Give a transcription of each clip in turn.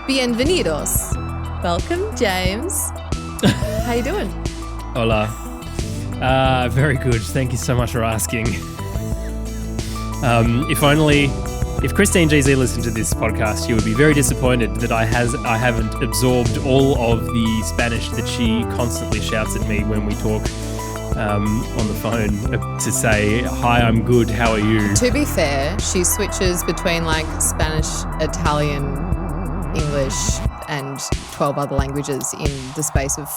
Bienvenidos. Welcome, James. How you doing? Hola. Very good. Thank you so much for asking. If Christine GZ listened to this podcast, she would be very disappointed that I haven't absorbed all of the Spanish that she constantly shouts at me when we talk on the phone to say, hi, I'm good, how are you? To be fair, she switches between like Spanish, Italian, English and 12 other languages in the space of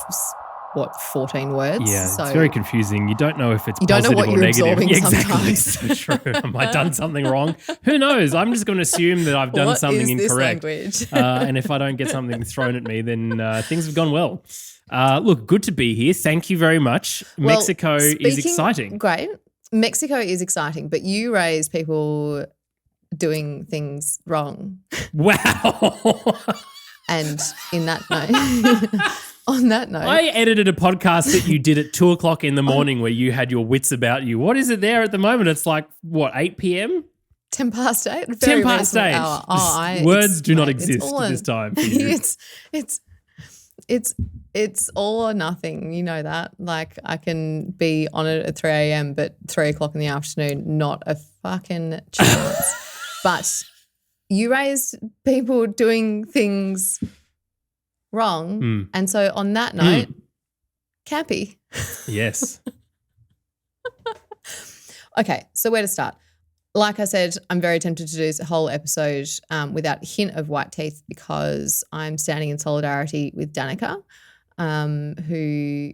14 words? Yeah, so it's very confusing. You don't know if it's you don't know positive what or you're negative. absorbing Exactly, sometimes. so true. Have I done something wrong? Who knows? I'm just going to assume that I've done something incorrect. What is this And if I don't get something thrown at me, then things have gone well. Look, good to be here. Thank you very much. Well, Mexico is exciting. Great. Mexico is exciting, but you raise people doing things wrong. Wow. And in that note, on that note, I edited a podcast that you did at 2:00 in the morning where you had your wits about you. What is it there at the moment? It's like, what, 8 p.m.? 10 past 8? 10 past 8. Words do not exist at this time for you. It's all or nothing. You know that. Like, I can be on it at 3 a.m., but 3 o'clock in the afternoon, not a fucking chance. But you raised people doing things wrong. And so on that note, campy. Yes. Okay, so where to start? Like I said, I'm very tempted to do this whole episode without a hint of white teeth because I'm standing in solidarity with Danica, who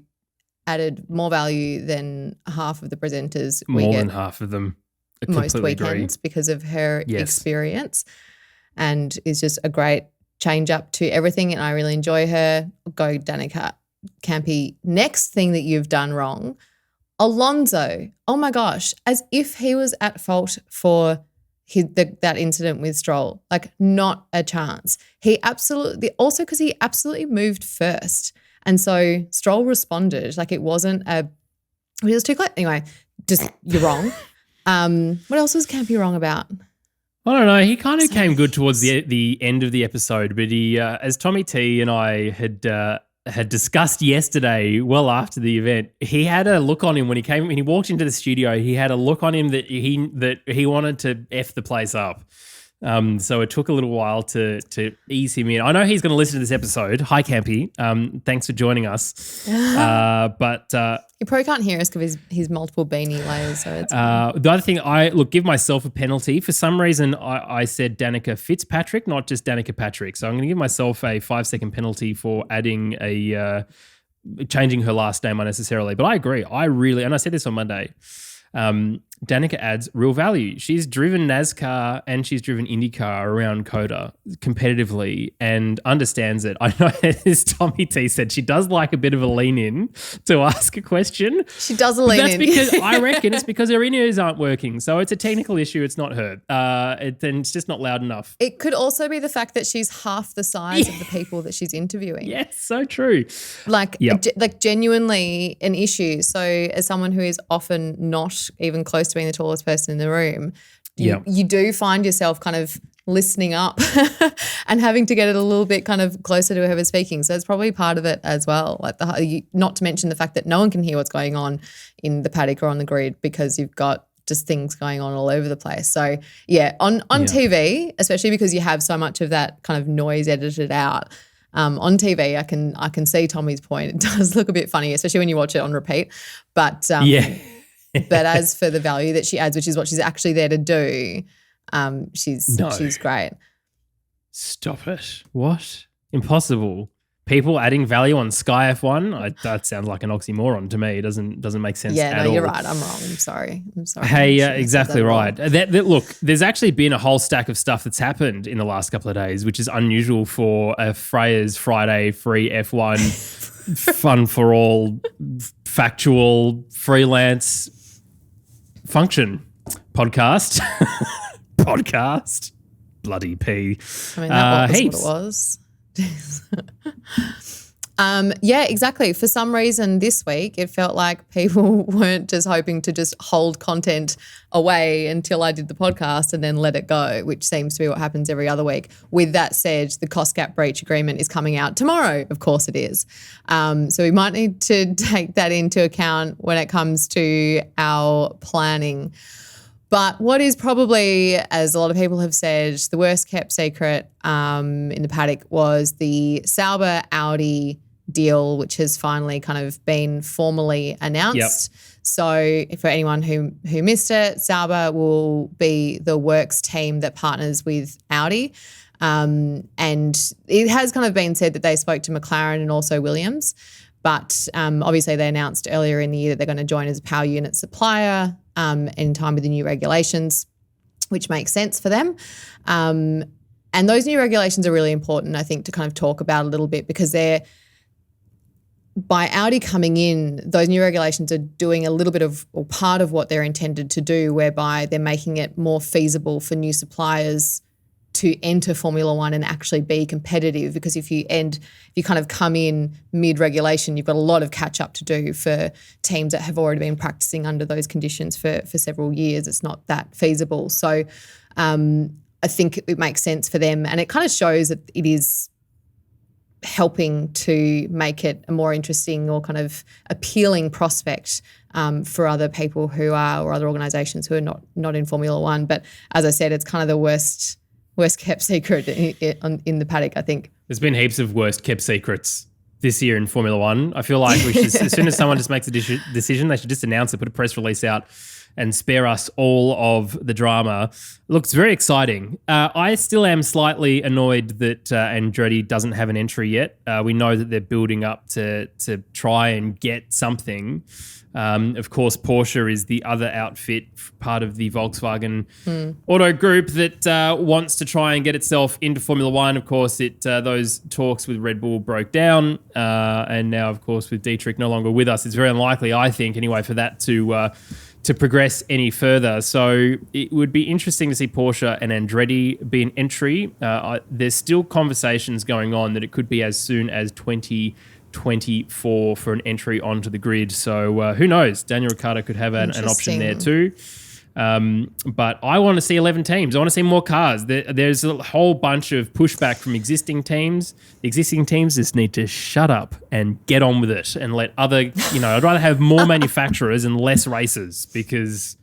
added more value than half of the presenters we More get than half of them. I most completely weekends agree. because of her Yes. experience, and is just a great change up to everything, and I really enjoy her. Go Danica. Campy. Next thing that you've done wrong, Alonso. Oh my gosh, as if he was at fault for that incident with Stroll. Like, not a chance. He absolutely moved first, and so Stroll responded. Like, it was too close. Anyway, just you're wrong. What else was Campy wrong about? I don't know. He kind of came good towards the end of the episode, but he, as Tommy T and I had discussed yesterday, well after the event, he had a look on him when he walked into the studio. He had a look on him that he wanted to F the place up. So it took a little while to ease him in. I know he's going to listen to this episode. Hi, Campy. Thanks for joining us. But He probably can't hear us because his multiple beanie layers. So it's the other thing, give myself a penalty. For some reason, I said Danica Fitzpatrick, not just Danica Patrick. So I'm going to give myself a 5-second penalty for adding changing her last name unnecessarily. But I agree. And I said this on Monday. Danica adds real value. She's driven NASCAR and she's driven IndyCar around COTA competitively and understands it. I know, as Tommy T said, she does like a bit of a lean in to ask a question. she does a lean in. That's because I reckon it's because her in-ears aren't working. So it's a technical issue. It's not her. Then it's just not loud enough. It could also be the fact that she's half the size of the people that she's interviewing. Yes, so true. Like genuinely an issue. So as someone who is often not even close to being the tallest person in the room, you do find yourself kind of listening up and having to get it a little bit kind of closer to whoever's speaking. So it's probably part of it as well. Like not to mention the fact that no one can hear what's going on in the paddock or on the grid because you've got just things going on all over the place. So yeah, on TV, especially because you have so much of that kind of noise edited out. On TV, I can see Tommy's point. It does look a bit funny, especially when you watch it on repeat. But but as for the value that she adds, which is what she's actually there to do, she's great. Stop it. What? Impossible. People adding value on Sky F1? That sounds like an oxymoron to me. It doesn't make sense at all. Yeah, you're right. I'm wrong. I'm sorry. Hey, exactly right. Look, there's actually been a whole stack of stuff that's happened in the last couple of days, which is unusual for a Freya's Friday free F1 fun for all factual freelance function podcast. Bloody P. I mean, that was what it was. Yeah, exactly. For some reason this week, it felt like people weren't just hoping to just hold content away until I did the podcast and then let it go, which seems to be what happens every other week. With that said, the cost cap breach agreement is coming out tomorrow. Of course it is. So we might need to take that into account when it comes to our planning. But what is probably, as a lot of people have said, the worst kept secret in the paddock was the Sauber Audi deal, which has finally kind of been formally announced. Yep. So for anyone who missed it, Sauber will be the works team that partners with Audi. And it has kind of been said that they spoke to McLaren and also Williams. But obviously they announced earlier in the year that they're going to join as a power unit supplier in time with the new regulations, which makes sense for them. And those new regulations are really important, I think, to kind of talk about a little bit, because by Audi coming in, those new regulations are doing a little bit of, or part of what they're intended to do, whereby they're making it more feasible for new suppliers to enter Formula One and actually be competitive. Because if you kind of come in mid-regulation, you've got a lot of catch-up to do for teams that have already been practicing under those conditions for several years. It's not that feasible. So I think it makes sense for them, and it kind of shows that it is helping to make it a more interesting or kind of appealing prospect for other people who are, or other organisations who are not in Formula One. But as I said, it's kind of the worst kept secret in the paddock, I think. There's been heaps of worst kept secrets this year in Formula One. I feel like we should, as soon as someone just makes a decision, they should just announce it, put a press release out, and spare us all of the drama. Looks very exciting. I still am slightly annoyed that Andretti doesn't have an entry yet. We know that they're building up to try and get something. Of course, Porsche is the other outfit, part of the Volkswagen Auto Group that wants to try and get itself into Formula One. Of course, those talks with Red Bull broke down, and now, of course, with Dietrich no longer with us, it's very unlikely, I think, anyway, for that to progress any further. So it would be interesting to see Porsche and Andretti be an entry. There's still conversations going on that it could be as soon as 2024 for an entry onto the grid. So who knows? Daniel Ricciardo could have an option there too. But I want to see 11 teams. I want to see more cars. There's a whole bunch of pushback from existing teams. The existing teams just need to shut up and get on with it and let other, I'd rather have more manufacturers and less races, because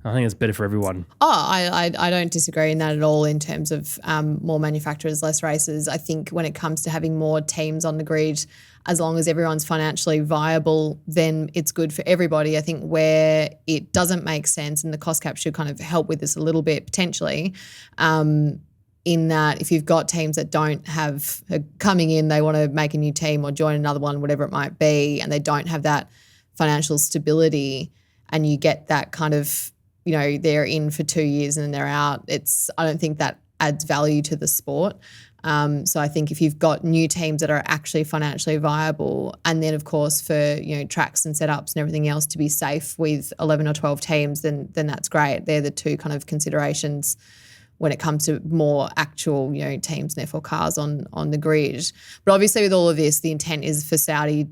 I think it's better for everyone. I don't disagree in that at all in terms of more manufacturers, less races. I think when it comes to having more teams on the grid, as long as everyone's financially viable, then it's good for everybody. I think where it doesn't make sense, and the cost cap should kind of help with this a little bit potentially, in that if you've got teams that don't have coming in, they want to make a new team or join another one, whatever it might be, and they don't have that financial stability, and you get that kind of, they're in for 2 years and then they're out. I don't think that adds value to the sport. So I think if you've got new teams that are actually financially viable, and then of course for tracks and setups and everything else to be safe with 11 or 12 teams, then that's great. They're the two kind of considerations when it comes to more actual teams and F4 cars on the grid. But obviously with all of this, the intent is for Saudi.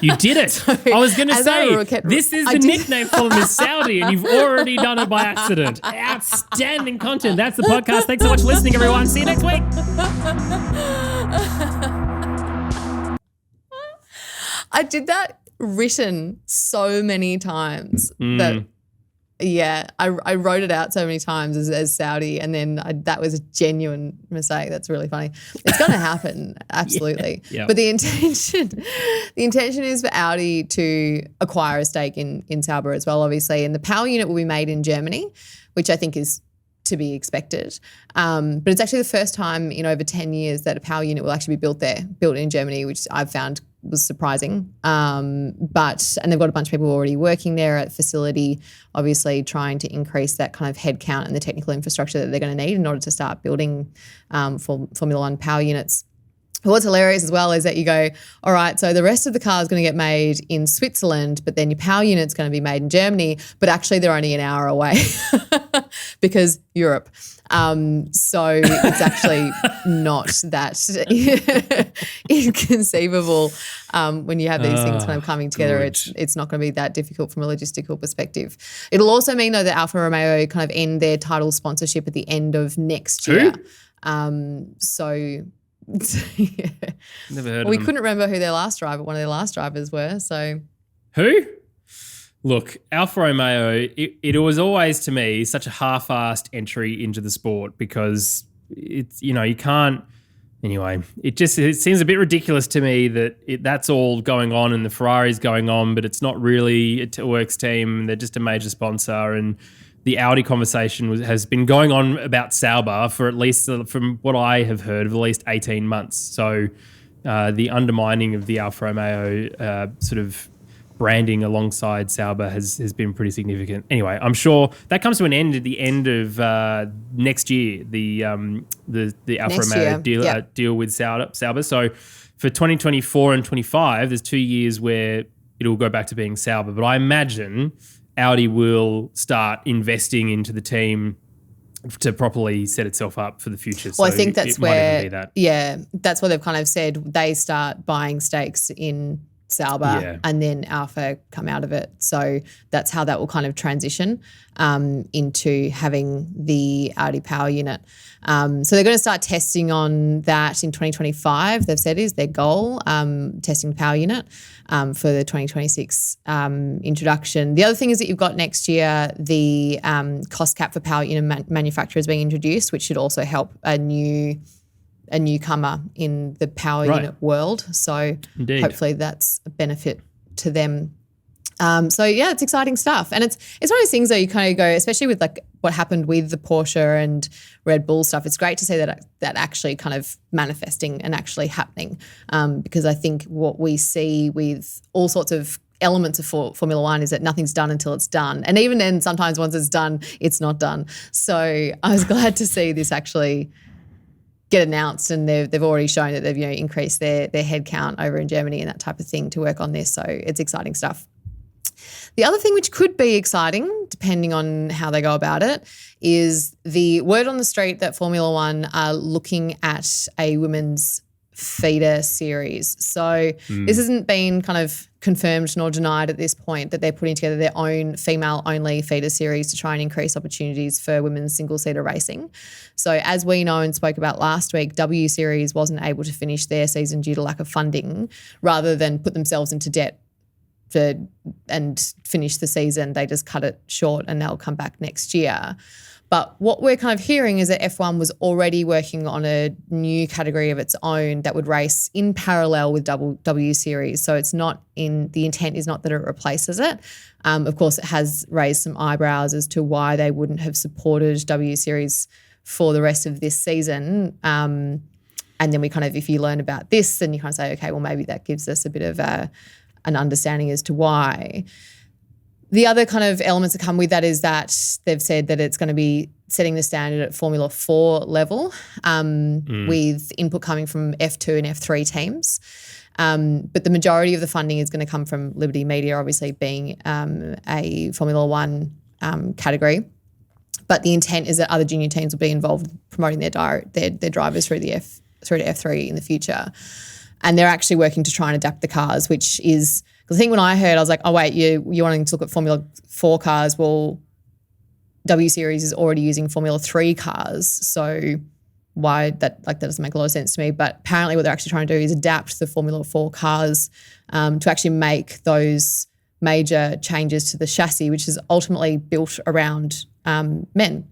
You did it. Sorry. I was going to say, this is the nickname for them is Saudi, and you've already done it by accident. Outstanding content. That's the podcast. Thanks so much for listening, everyone. See you next week. I did that written so many times that I wrote it out so many times as Saudi, and then that was a genuine mistake. That's really funny. It's going to happen, absolutely. Yeah. But the intention is for Audi to acquire a stake in Sauber as well, obviously, and the power unit will be made in Germany, which I think is to be expected. But it's actually the first time in over 10 years that a power unit will actually be built in Germany, which I've found was surprising. And they've got a bunch of people already working there at the facility, obviously trying to increase that kind of headcount and the technical infrastructure that they're going to need in order to start building for Formula One power units. But what's hilarious as well is that you go, all right, so the rest of the car is going to get made in Switzerland, but then your power unit's going to be made in Germany, but actually they're only an hour away because Europe. So it's actually not that inconceivable when you have these things kind of coming together. It's not going to be that difficult from a logistical perspective. It'll also mean, though, that Alfa Romeo kind of end their title sponsorship at the end of next year. So yeah. Never heard of We them. couldn't remember who one of their last drivers were. So Who? Look, Alfa Romeo, it was always to me such a half-assed entry into the sport because it's, you can't, anyway, it seems a bit ridiculous to me that that's all going on and the Ferrari's going on, but it's not really a works team. They're just a major sponsor, and the Audi conversation has been going on about Sauber for at least, from what I have heard, of at least 18 months. So the undermining of the Alfa Romeo sort of branding alongside Sauber has been pretty significant. Anyway, I'm sure that comes to an end at the end of next year, the Alfa Romeo deal with Sauber. So for 2024 and 25, there's 2 years where it'll go back to being Sauber. But I imagine Audi will start investing into the team to properly set itself up for the future. Well, I think that's where, that. that's what they've kind of said. They start buying stakes in Sauber and then Alpha come out of it. So that's how that will kind of transition into having the Audi power unit. So they're going to start testing on that in 2025, they've said is their goal, testing the power unit for the 2026 introduction. The other thing is that you've got next year the cost cap for power unit manufacturers being introduced, which should also help a newcomer in the power unit world. So hopefully that's a benefit to them. So yeah, it's exciting stuff. And it's one of those things that you kind of go, especially with like what happened with the Porsche and Red Bull stuff, it's great to see that actually kind of manifesting and actually happening. Because I think what we see with all sorts of elements of Formula One is that nothing's done until it's done. And even then, sometimes once it's done, it's not done. So I was glad to see this actually get announced, and they've already shown that they've increased their headcount over in Germany and that type of thing to work on this. So it's exciting stuff. The other thing which could be exciting, depending on how they go about it, is the word on the street that Formula One are looking at a women's feeder series. So this hasn't been kind of confirmed nor denied at this point that they're putting together their own female-only feeder series to try and increase opportunities for women's single-seater racing. So as we know and spoke about last week, W Series wasn't able to finish their season due to lack of funding. Rather than put themselves into debt and finish the season, they just cut it short and they'll come back next year. But what we're kind of hearing is that F1 was already working on a new category of its own that would race in parallel with W Series. So the intent is not that it replaces it. Of course, it has raised some eyebrows as to why they wouldn't have supported W Series for the rest of this season. And then we kind of, if you learn about this, then you kind of say, okay, well, maybe that gives us a bit of an understanding as to why. The other kind of elements that come with that is that they've said that it's going to be setting the standard at Formula 4 level with input coming from F2 and F3 teams. But the majority of the funding is going to come from Liberty Media, obviously being a Formula 1 category. But the intent is that other junior teams will be involved promoting their drivers through to F3 in the future. And they're actually working to try and adapt the cars, which is – because I think when I heard, I was like, oh, wait, you're wanting to look at Formula 4 cars. Well, W Series is already using Formula 3 cars. So why that doesn't make a lot of sense to me. But apparently what they're actually trying to do is adapt the Formula 4 cars to actually make those major changes to the chassis, which is ultimately built around men.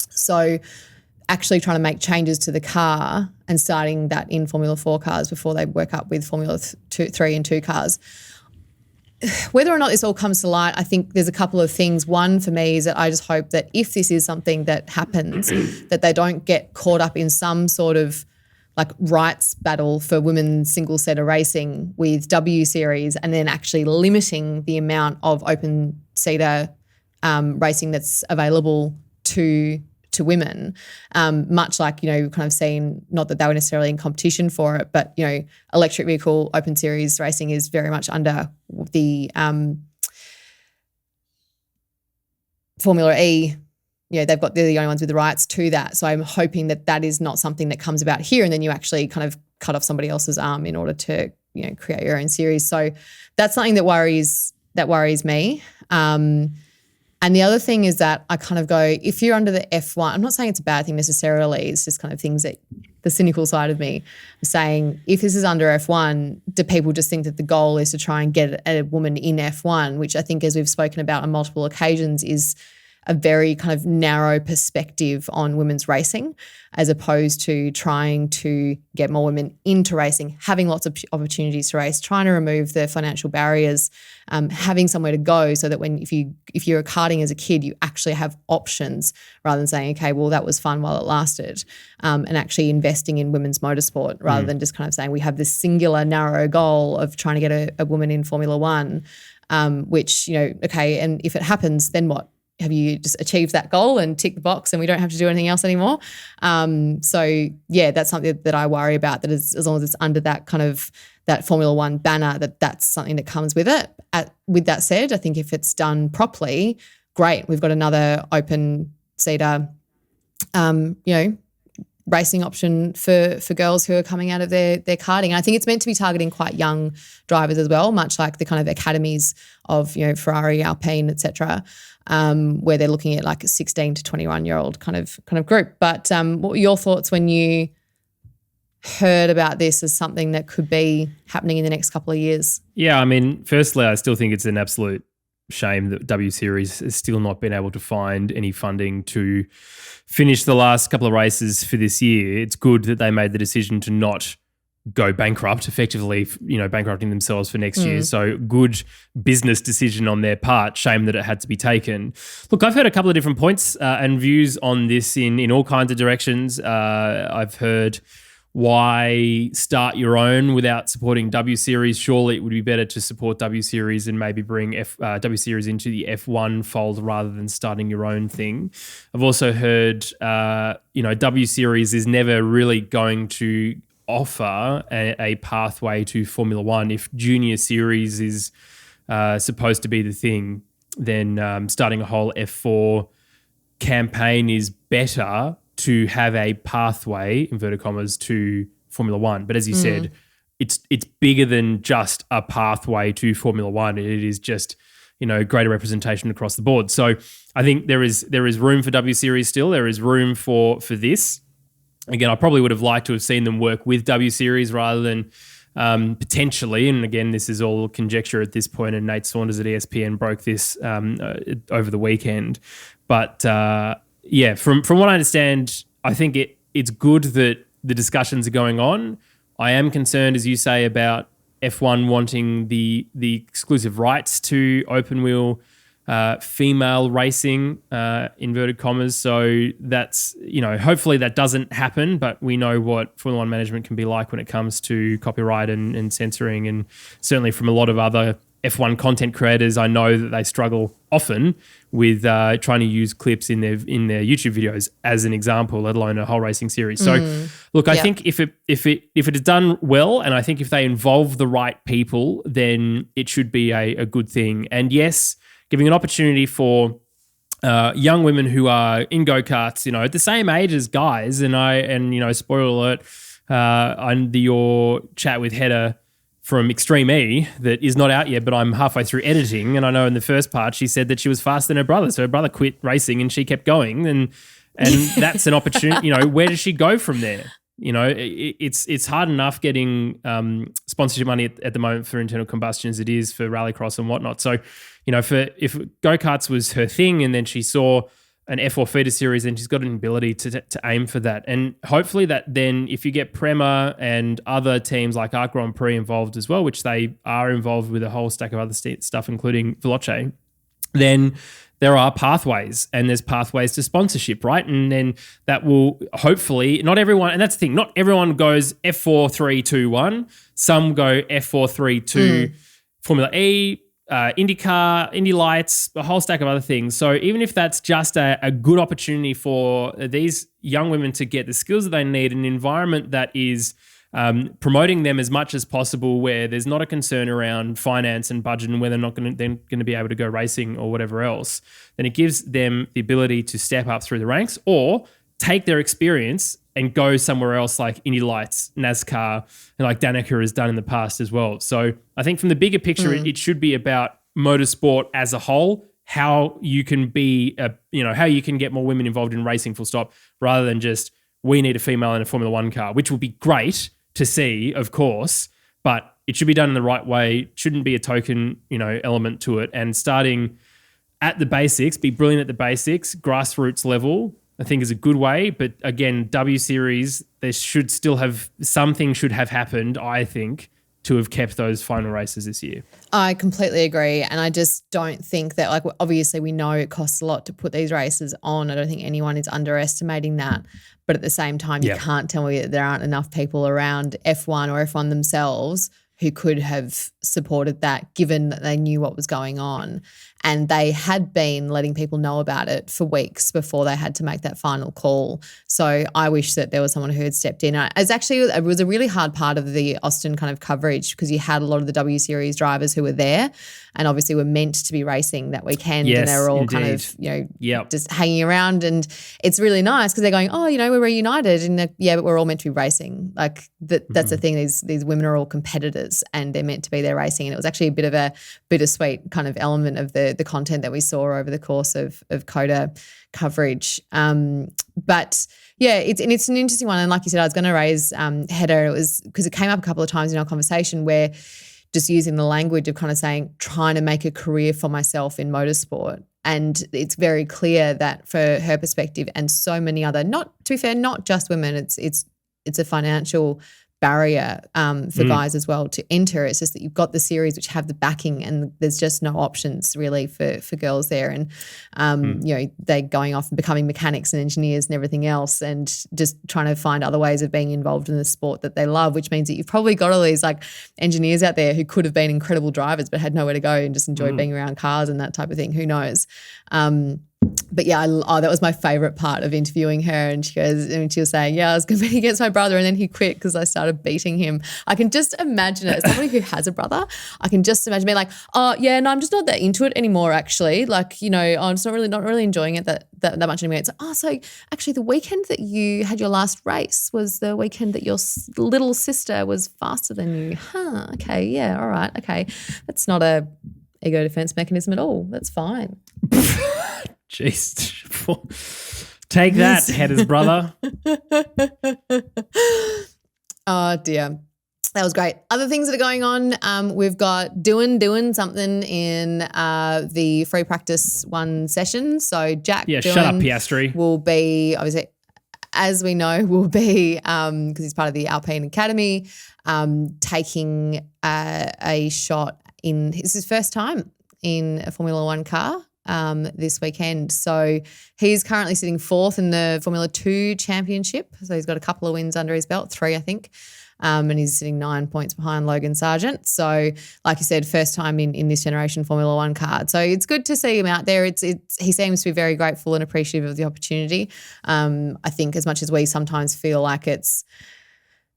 So actually trying to make changes to the car and starting that in Formula 4 cars before they work up with Formula 3 and 2 cars. Whether or not this all comes to light, I think there's a couple of things. One for me is that I just hope that if this is something that happens, that they don't get caught up in some sort of like rights battle for women's single-seater racing with W Series and then actually limiting the amount of open-seater racing that's available to women, much like, we've kind of seen, not that they were necessarily in competition for it, but, electric vehicle open series racing is very much under the Formula E they're the only ones with the rights to that. So I'm hoping that is not something that comes about here, and then you actually kind of cut off somebody else's arm in order to, create your own series. So that's something that worries me. And the other thing is that I kind of go, if you're under the F1, I'm not saying it's a bad thing necessarily. It's just kind of things that the cynical side of me is saying, if this is under F1, do people just think that the goal is to try and get a woman in F1, which I think, as we've spoken about on multiple occasions, is a very kind of narrow perspective on women's racing, as opposed to trying to get more women into racing, having lots of opportunities to race, trying to remove the financial barriers, having somewhere to go, so that if you're karting as a kid, you actually have options, rather than saying, okay, well, that was fun while it lasted, and actually investing in women's motorsport, rather than just kind of saying we have this singular narrow goal of trying to get a woman in Formula One, which, okay, and if it happens, then what? Have you just achieved that goal and tick the box and we don't have to do anything else anymore? So yeah, that's something that I worry about, that as long as it's under that kind of that Formula One banner, that's something that comes with it. With that said, I think if it's done properly, great. We've got another open seater, racing option for girls who are coming out of their karting. And I think it's meant to be targeting quite young drivers as well, much like the kind of academies of, Ferrari, Alpine, etc., where they're looking at like a 16 to 21-year-old kind of group. But what were your thoughts when you heard about this as something that could be happening in the next couple of years? Yeah, I mean, firstly, I still think it's an absolute shame that W Series has still not been able to find any funding to finish the last couple of races for this year. It's good that they made the decision to not go bankrupt, effectively, bankrupting themselves for next year. So good business decision on their part. Shame that it had to be taken. Look, I've heard a couple of different points and views on this in all kinds of directions. I've heard, why start your own without supporting W Series? Surely it would be better to support W Series and maybe bring W Series into the F1 fold rather than starting your own thing. I've also heard, W Series is never really going to offer a pathway to Formula One. If Junior Series is supposed to be the thing, then starting a whole F4 campaign is better to have a pathway, inverted commas, to Formula One. But as you said, it's bigger than just a pathway to Formula One. It is just, greater representation across the board. So I think there is room for W Series still. There is room for this. Again, I probably would have liked to have seen them work with W Series rather than potentially, and again, this is all conjecture at this point, and Nate Saunders at ESPN broke this over the weekend. But yeah, from what I understand, I think it's good that the discussions are going on. I am concerned, as you say, about F1 wanting the exclusive rights to open wheel female racing, inverted commas. So that's, hopefully that doesn't happen, but we know what Formula One management can be like when it comes to copyright and censoring. And certainly from a lot of other F1 content creators, I know that they struggle often with trying to use clips in their YouTube videos as an example, let alone a whole racing series. So, look, I think if it is done well, and I think if they involve the right people, then it should be a good thing. And yes, giving an opportunity for young women who are in go-karts, at the same age as guys, and spoiler alert, on your chat with Hedda from Extreme E that is not out yet, but I'm halfway through editing, and I know in the first part she said that she was faster than her brother, so her brother quit racing and she kept going, and that's an opportunity. Where does she go from there? It's hard enough getting sponsorship money at the moment for internal combustion as it is for rallycross and whatnot. So, if go-karts was her thing and then she saw an F4 feeder series, then she's got an ability to aim for that. And hopefully that then, if you get Prema and other teams like Arc Grand Prix involved as well, which they are involved with a whole stack of other stuff, including Veloce, then there are pathways, and there's pathways to sponsorship, right? And then that will hopefully, not everyone, and that's the thing, not everyone goes F4, 3, 2, 1. Some go F4, 3, 2, Formula E, IndyCar, Indy Lights, a whole stack of other things. So even if that's just a good opportunity for these young women to get the skills that they need, an environment that is promoting them as much as possible where there's not a concern around finance and budget and whether they're going to be able to go racing or whatever else, then it gives them the ability to step up through the ranks or take their experience and go somewhere else like Indy Lights, NASCAR, and like Danica has done in the past as well. So I think from the bigger picture, it should be about motorsport as a whole, how you can be, how you can get more women involved in racing full stop, rather than just we need a female in a Formula One car, which would be great to see, of course, but it should be done in the right way. It shouldn't be a token, element to it. And starting at the basics, be brilliant at the basics, grassroots level, I think is a good way. But again, W Series, there should still have, something should have happened, I think, to have kept those final races this year. I completely agree. And I just don't think that, like, obviously we know it costs a lot to put these races on. I don't think anyone is underestimating that. But at the same time, you can't tell me that there aren't enough people around F1 or F1 themselves who could have supported that, given that they knew what was going on. And they had been letting people know about it for weeks before they had to make that final call. So I wish that there was someone who had stepped in. It was a really hard part of the Austin kind of coverage, because you had a lot of the W Series drivers who were there and obviously were meant to be racing that weekend. Yes, and they were all indeed. kind of, just hanging around. And it's really nice because they're going, we're reunited. And but we're all meant to be racing. Like that's the thing. These women are all competitors and they're meant to be there racing. And it was actually a bit of a bittersweet kind of element of the content that we saw over the course of COTA coverage. But yeah, it's an interesting one. And like you said, I was going to raise header. It was because it came up a couple of times in our conversation where just using the language of kind of saying, trying to make a career for myself in motorsport. And it's very clear that for her perspective and so many other, not just women, it's a financial barrier for guys as well to enter. It's just that you've got the series which have the backing and there's just no options really for girls there. And, they're going off and becoming mechanics and engineers and everything else and just trying to find other ways of being involved in the sport that they love, which means that you've probably got all these like engineers out there who could have been incredible drivers but had nowhere to go and just enjoyed being around cars and that type of thing. Who knows? But yeah, that was my favourite part of interviewing her. And she was saying, I was competing against my brother and then he quit because I started beating him. I can just imagine it. As somebody who has a brother, I can just imagine being like, I'm just not that into it anymore actually. Like, I'm just not really enjoying it that much anymore. It's like, so actually the weekend that you had your last race was the weekend that your little sister was faster than you. Huh, okay, yeah, all right, okay. That's not a ego defense mechanism at all. That's fine. Jeez. Take that, Header's brother. Oh, dear. That was great. Other things that are going on, we've got doing something in the free practice one session. So Jack shut up, Piastri. Will be, obviously, as we know, because he's part of the Alpine Academy, taking a shot in his first time in a Formula One car this weekend. So he's currently sitting fourth in the Formula 2 championship. So he's got a couple of wins under his belt, 3 I think, and he's sitting 9 points behind Logan Sargent. So like you said, first time in this generation Formula 1 car. So it's good to see him out there. He seems to be very grateful and appreciative of the opportunity. I think as much as we sometimes feel like it's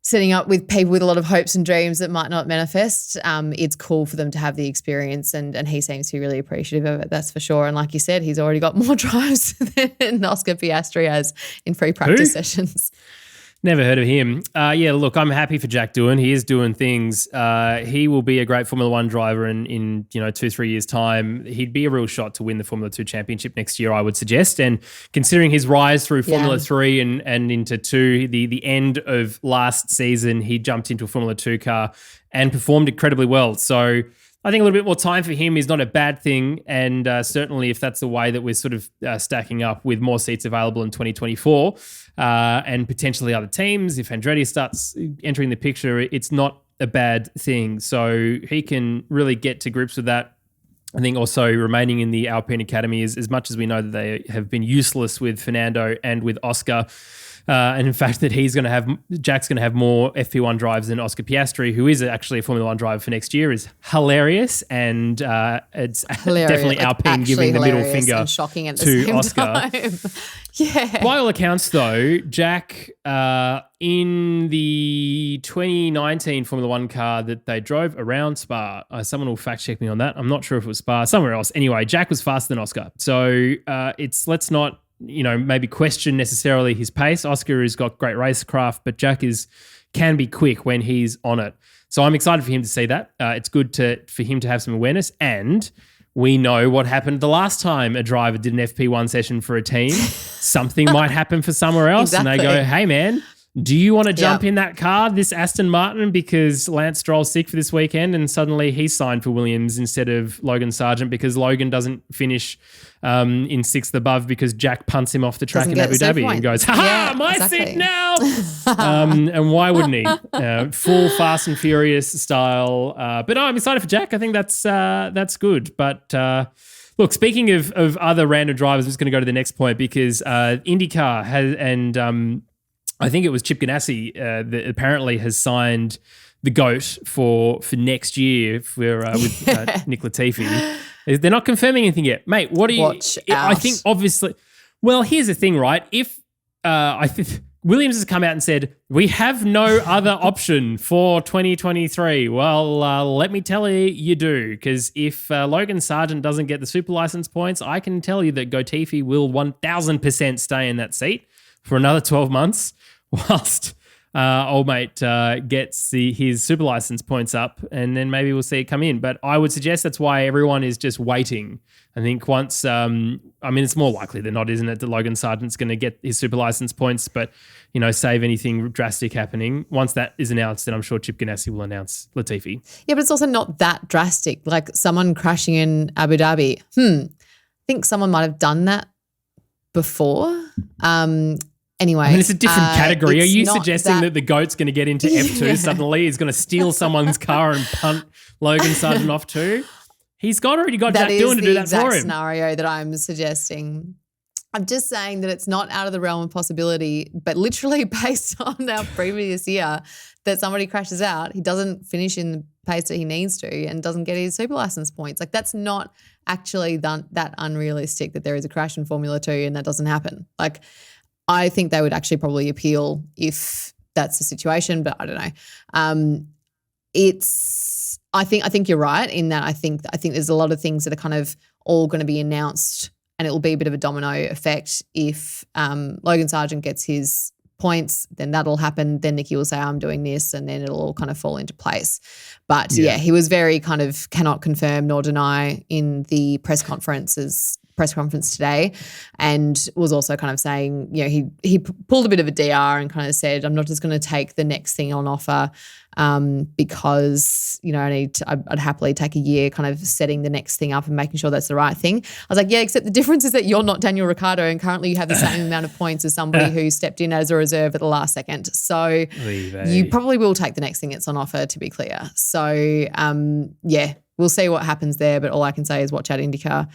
setting up with people with a lot of hopes and dreams that might not manifest, it's cool for them to have the experience and he seems to be really appreciative of it, that's for sure. And like you said, he's already got more drives than Oscar Piastri has in free practice sessions. Never heard of him. Look, I'm happy for Jack Doohan. He is doing things. He will be a great Formula 1 driver in 2-3 years' time. He'd be a real shot to win the Formula 2 championship next year, I would suggest. And considering his rise through Formula 3 and into 2, the end of last season, he jumped into a Formula 2 car and performed incredibly well. So I think a little bit more time for him is not a bad thing. And certainly if that's the way that we're sort of stacking up with more seats available in 2024 and potentially other teams, if Andretti starts entering the picture, it's not a bad thing. So he can really get to grips with that. I think also remaining in the Alpine Academy is, as much as we know that they have been useless with Fernando and with Oscar, and in fact that Jack's going to have more FP1 drives than Oscar Piastri, who is actually a Formula One driver for next year, is hilarious, and it's hilarious. Definitely Alpine giving the middle finger and shocking at the to same Oscar. Time. Yeah. By all accounts, though, Jack in the 2019 Formula One car that they drove around Spa, someone will fact check me on that. I'm not sure if it was Spa, somewhere else. Anyway, Jack was faster than Oscar, so let's not maybe question necessarily his pace. Oscar has got great racecraft, but Jack can be quick when he's on it. So I'm excited for him to see that. It's good for him to have some awareness, and we know what happened the last time a driver did an FP1 session for a team. Something might happen for somewhere else. Exactly. And they go, hey, man, do you want to jump in that car, this Aston Martin, because Lance Stroll's sick for this weekend, and suddenly he's signed for Williams instead of Logan Sargent because Logan doesn't finish in sixth above because Jack punts him off the track in Abu Dhabi and goes, seat now. And why wouldn't he? Full Fast and Furious style. But no, I'm excited for Jack. I think that's good. But look, speaking of other random drivers, I'm just going to go to the next point because IndyCar has, I think it was Chip Ganassi that apparently has signed the GOAT for next year with Nick Latifi. They're not confirming anything yet. Mate, what do you... Watch out. I think obviously... Well, here's the thing, right? If Williams has come out and said, we have no other option for 2023. Well, let me tell you, you do. Because if Logan Sargent doesn't get the super license points, I can tell you that Latifi will 1,000% stay in that seat for another 12 months whilst old mate gets his super license points up, and then maybe we'll see it come in. But I would suggest that's why everyone is just waiting. I think once, it's more likely than not, isn't it, that Logan Sargent's going to get his super license points, but, save anything drastic happening. Once that is announced, then I'm sure Chip Ganassi will announce Latifi. Yeah, but it's also not that drastic. Like someone crashing in Abu Dhabi. I think someone might have done that before. Anyway. It's a different category. Are you suggesting that the GOAT's going to get into F2 suddenly? He's going to steal someone's car and punt Logan Sargent off too? He's already got Jack Doohan to do that for him. That is the scenario that I'm suggesting. I'm just saying that it's not out of the realm of possibility, but literally based on our previous year, that somebody crashes out, he doesn't finish in the pace that he needs to and doesn't get his super license points. Like that's not actually that unrealistic that there is a crash in Formula 2 and that doesn't happen. Like I think they would actually probably appeal if that's the situation, but I don't know. I think you're right in that I think there's a lot of things that are kind of all going to be announced, and it will be a bit of a domino effect. If Logan Sargent gets his points, then that'll happen. Then Nicky will say, I'm doing this, and then it'll all kind of fall into place. But yeah, he was very kind of cannot confirm nor deny in the press conference today, and was also kind of saying, he pulled a bit of a DR and kind of said, I'm not just going to take the next thing on offer because, I'd happily take a year kind of setting the next thing up and making sure that's the right thing. I was like, yeah, except the difference is that you're not Daniel Ricciardo and currently you have the same amount of points as somebody who stepped in as a reserve at the last second. So you probably will take the next thing that's on offer, to be clear. So, we'll see what happens there, but all I can say is watch out IndyCar.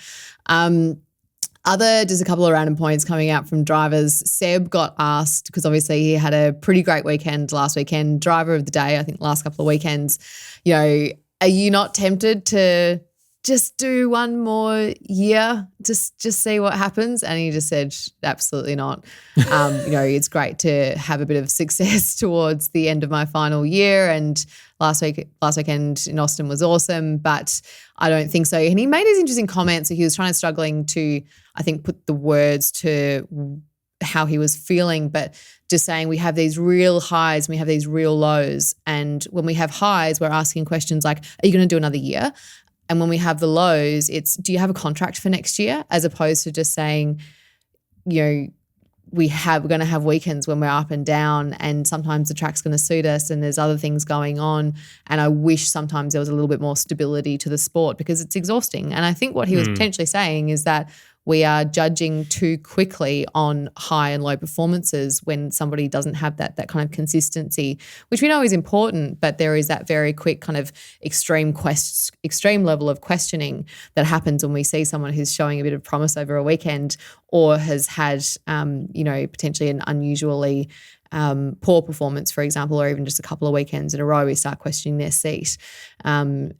Just a couple of random points coming out from drivers. Seb got asked, because obviously he had a pretty great weekend last weekend, driver of the day, I think last couple of weekends, are you not tempted to just do one more year, just see what happens? And he just said, absolutely not. It's great to have a bit of success towards the end of my final year, and last weekend in Austin was awesome, but I don't think so. And he made his interesting comments. So he was struggling to, I think, put the words to how he was feeling, but just saying we have these real highs and we have these real lows. And when we have highs, we're asking questions like, are you going to do another year? And when we have the lows, it's, do you have a contract for next year? As opposed to just saying, we're going to have weekends when we're up and down, and sometimes the track's going to suit us and there's other things going on. And I wish sometimes there was a little bit more stability to the sport because it's exhausting. And I think what he was potentially saying is that we are judging too quickly on high and low performances when somebody doesn't have that kind of consistency, which we know is important, but there is that very quick kind of extreme level of questioning that happens when we see someone who's showing a bit of promise over a weekend, or has had, potentially an unusually poor performance, for example, or even just a couple of weekends in a row, we start questioning their seat. And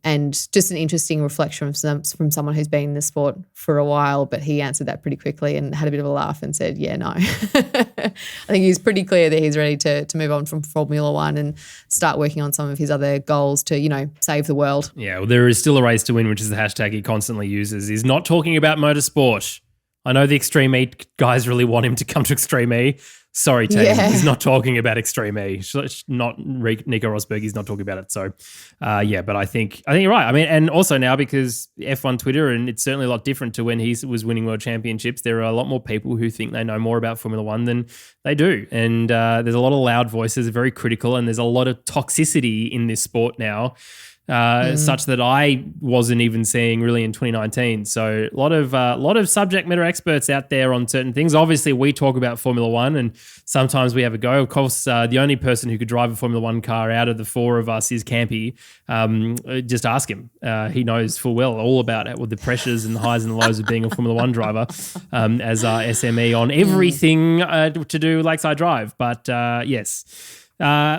just an interesting reflection from someone who's been in the sport for a while, but he answered that pretty quickly and had a bit of a laugh and said, yeah, no. I think he's pretty clear that he's ready to move on from Formula One and start working on some of his other goals to, save the world. Yeah, well, there is still a race to win, which is the hashtag he constantly uses. He's not talking about motorsport. I know the Extreme E guys really want him to come to Extreme E. Sorry, team. Yeah. He's not talking about Extreme E. Not Nico Rosberg. He's not talking about it. So, but I think you're right. I mean, and also now because F1 Twitter, and it's certainly a lot different to when he was winning world championships, there are a lot more people who think they know more about Formula One than they do. And there's a lot of loud voices, very critical, and there's a lot of toxicity in this sport now. Such that I wasn't even seeing really in 2019. So a lot of subject matter experts out there on certain things. Obviously, we talk about Formula One, and sometimes we have a go. Of course, the only person who could drive a Formula One car out of the four of us is Campy. Just ask him. He knows full well all about it, with the pressures and the highs and the lows of being a Formula One driver as our SME on everything to do with Lakeside Drive. But yes.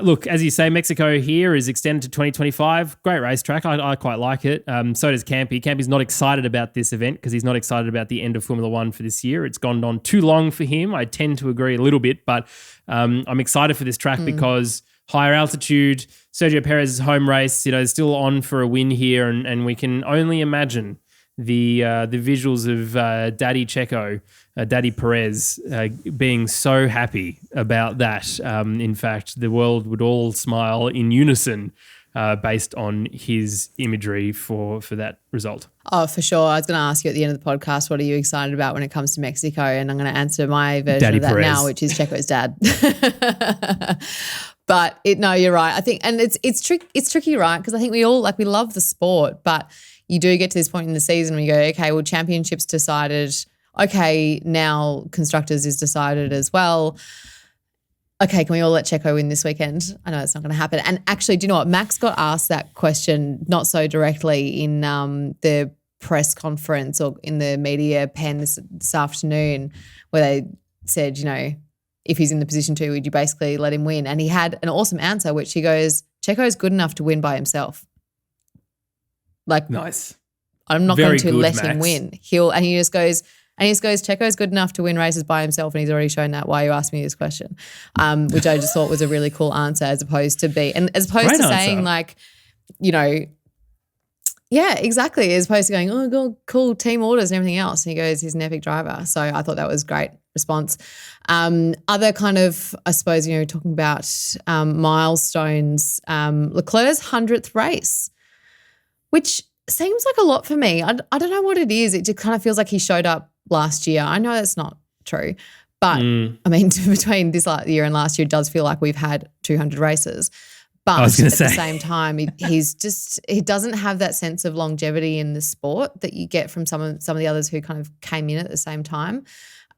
Look, as you say, Mexico here is extended to 2025. Great racetrack. I quite like it. So does Campy. Campy's not excited about this event because he's not excited about the end of Formula One for this year. It's gone on too long for him. I tend to agree a little bit, but I'm excited for this track because higher altitude, Sergio Perez's home race, is still on for a win here, and we can only imagine the visuals of Daddy Checo, Daddy Perez being so happy about that. In fact, the world would all smile in unison based on his imagery for that result. Oh, for sure. I was going to ask you at the end of the podcast, what are you excited about when it comes to Mexico? And I'm going to answer my version Daddy of that Perez now, which is Checo's dad. But you're right. I think, and it's tricky, right? Because I think we all we love the sport, but you do get to this point in the season where you go, okay, well, championships decided. Okay, now constructors is decided as well. Okay, can we all let Checo win this weekend? I know it's not going to happen. And actually, do you know what? Max got asked that question not so directly in the press conference or in the media pen this afternoon, where they said, if he's in the position to, would you basically let him win? And he had an awesome answer, which he goes, Checo is good enough to win by himself. Nice. I'm not going to let him win. He just goes, Checo's good enough to win races by himself, and he's already shown that. Why you asked me this question, which I just thought was a really cool answer, as opposed to saying yeah, exactly, as opposed to going, oh, God, cool team orders and everything else. And he goes, he's an epic driver. So I thought that was a great response. Other kind of, I suppose, talking about milestones, Leclerc's 100th race, which seems like a lot for me. I don't know what it is. It just kind of feels like he showed up last year. I know that's not true, but I mean, between this year and last year, it does feel like we've had 200 races. But at the same time, he doesn't have that sense of longevity in the sport that you get from some of the others who kind of came in at the same time.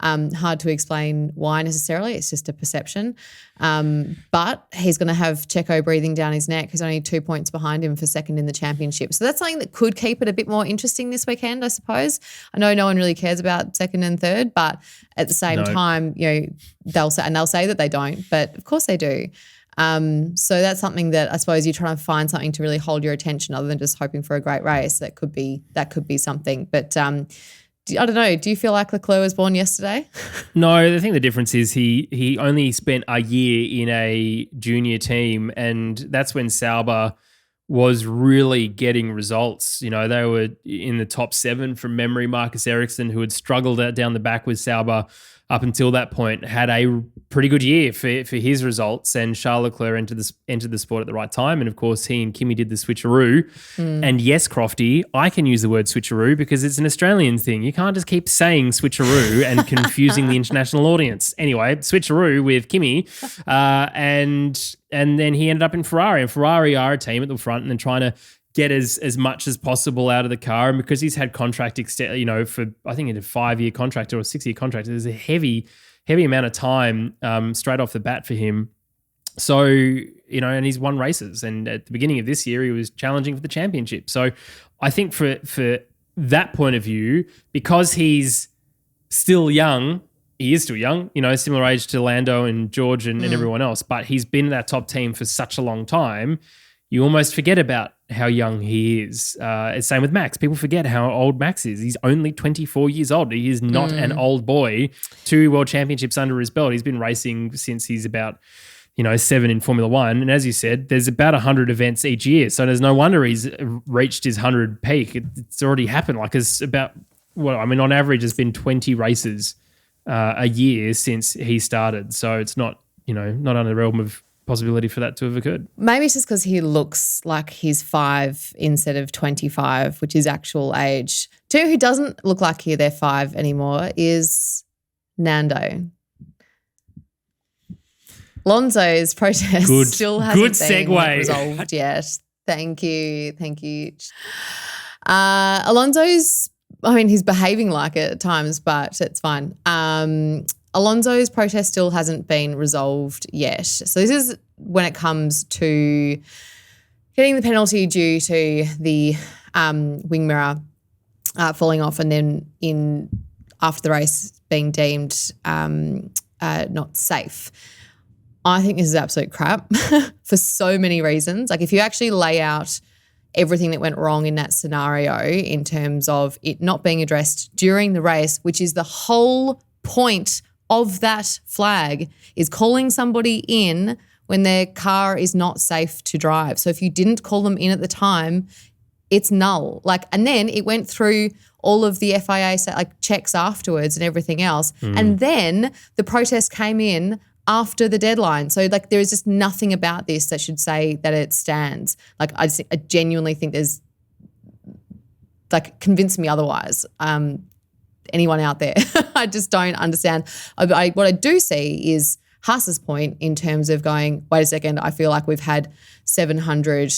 Hard to explain why necessarily. It's just a perception. But he's going to have Checo breathing down his neck, who's only 2 points behind him for second in the championship. So that's something that could keep it a bit more interesting this weekend, I suppose. I know no one really cares about second and third, but at the same time, they'll say that they don't, but of course they do. So that's something that I suppose you're trying to find something to really hold your attention other than just hoping for a great race. That could be something. But I don't know. Do you feel like Leclerc was born yesterday? No, I think the difference is he only spent a year in a junior team, and that's when Sauber was really getting results. They were in the top 7 from memory. Marcus Ericsson, who had struggled down the back with Sauber up until that point, had a pretty good year for his results, and Charles Leclerc entered the sport at the right time. And of course, he and Kimi did the switcheroo. And yes, Crofty, I can use the word switcheroo because it's an Australian thing. You can't just keep saying switcheroo and confusing the international audience. Anyway, switcheroo with Kimi, and then he ended up in Ferrari. And Ferrari are a team at the front and then trying to get as much as possible out of the car. And because he's had contract for I think a 5-year contract or a 6-year contract, there's a heavy amount of time straight off the bat for him. So, and he's won races. And at the beginning of this year, he was challenging for the championship. So I think for that point of view, because he's still young. He is still young, similar age to Lando and George and everyone else, but he's been in that top team for such a long time. You almost forget about how young he is. It's same with Max. People forget how old Max is. He's only 24 years old. He is not an old boy. 2 world championships under his belt. He's been racing since he's about 7 in Formula One. And as you said, there's about 100 events each year. So there's no wonder he's reached his 100 peak. It's already happened. It's about, on average, it's been 20 races a year since he started. So it's not, not under the realm of possibility for that to have occurred. Maybe it's just because he looks like he's 5 instead of 25, which is actual age. Do you know who doesn't look like they're 5 anymore is Nando. Lonzo's protest still hasn't been resolved yet. Thank you. Alonso's, he's behaving like it at times, but it's fine. Alonso's protest still hasn't been resolved yet. So this is when it comes to getting the penalty due to the wing mirror falling off and then after the race being deemed not safe. I think this is absolute crap for so many reasons. If you actually lay out everything that went wrong in that scenario in terms of it not being addressed during the race, which is the whole point of that flag, is calling somebody in when their car is not safe to drive. So if you didn't call them in at the time, it's null. And then it went through all of the FIA checks afterwards and everything else. And then the protest came in after the deadline. So there is just nothing about this that should say that it stands. I genuinely think there's convince me otherwise. Anyone out there, I just don't understand. What I do see is Haas's point in terms of going, wait a second, I feel like we've had 700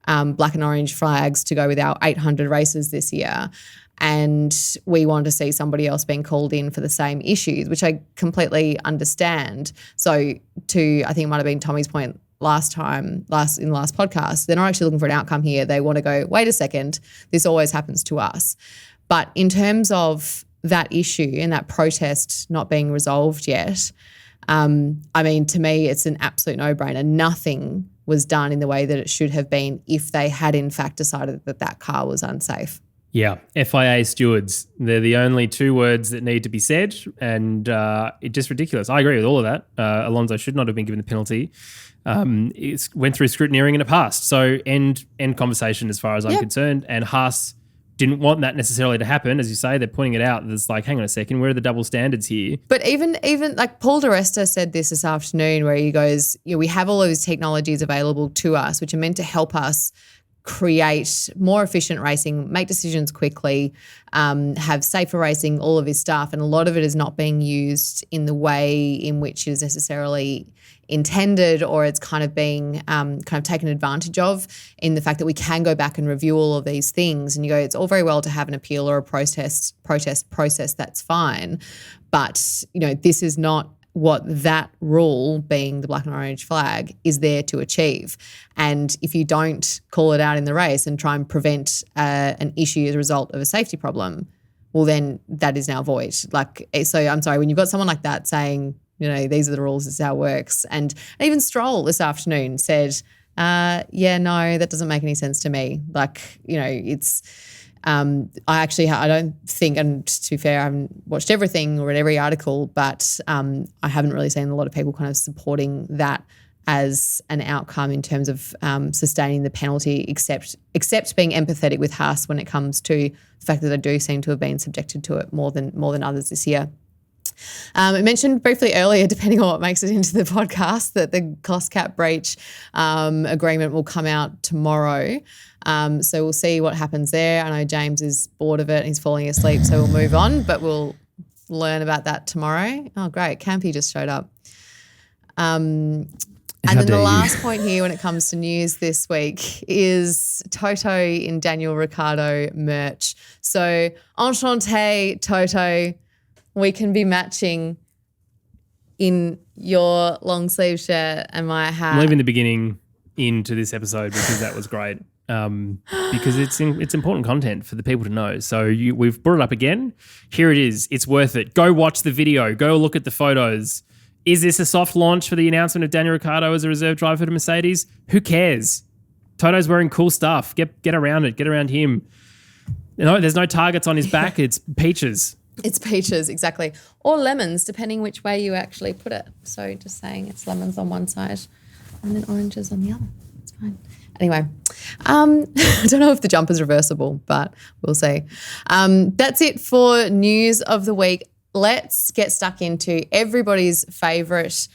black and orange flags to go with our 800 races this year. And we want to see somebody else being called in for the same issues, which I completely understand. So I think it might have been Tommy's point in the last podcast, they're not actually looking for an outcome here. They want to go, wait a second, this always happens to us. But in terms of that issue and that protest not being resolved yet, to me, it's an absolute no-brainer. Nothing was done in the way that it should have been if they had in fact decided that car was unsafe. Yeah, FIA stewards, they're the only 2 words that need to be said, and it's just ridiculous. I agree with all of that. Alonso should not have been given the penalty. It went through scrutineering and it passed. So end conversation as far as I'm concerned, and Haas didn't want that necessarily to happen. As you say, they're pointing it out. There's hang on a second, where are the double standards here? But even Paul Di Resta said this afternoon where he goes, we have all of these technologies available to us which are meant to help us create more efficient racing, make decisions quickly, have safer racing, all of his stuff. And a lot of it is not being used in the way in which is necessarily intended, or it's kind of being taken advantage of in the fact that we can go back and review all of these things. And you go, it's all very well to have an appeal or a protest process, that's fine. But, this is not what that rule, being the black and orange flag, is there to achieve. And if you don't call it out in the race and try and prevent an issue as a result of a safety problem, well, then that is now void. So I'm sorry, when you've got someone like that saying, these are the rules, this is how it works. And even Stroll this afternoon said, no, that doesn't make any sense to me. It's... I don't think, and to be fair, I haven't watched everything or read every article, but I haven't really seen a lot of people kind of supporting that as an outcome in terms of sustaining the penalty, except being empathetic with Haas when it comes to the fact that they do seem to have been subjected to it more than others this year. I mentioned briefly earlier, depending on what makes it into the podcast, that the cost cap breach agreement will come out tomorrow. So we'll see what happens there. I know James is bored of it and he's falling asleep, so we'll move on, but we'll learn about that tomorrow. Oh, great. Campy just showed up. And then the last point here when it comes to news this week is Toto in Daniel Ricciardo merch. So Enchenté, Toto, we can be matching in your long sleeve shirt and my hat. I'm leaving the beginning into this episode because that was great. because it's important content for the people to know. So we've brought it up again. Here it is. It's worth it. Go watch the video. Go look at the photos. Is this a soft launch for the announcement of Daniel Ricciardo as a reserve driver to Mercedes? Who cares? Toto's wearing cool stuff. Get around it. Get around him. There's no targets on his back. It's peaches. It's peaches, exactly. Or lemons, depending which way you actually put it. So just saying it's lemons on one side and then oranges on the other. It's fine. Anyway, I don't know if the jumper's reversible, but we'll see. That's it for news of the week. Let's get stuck into everybody's favourite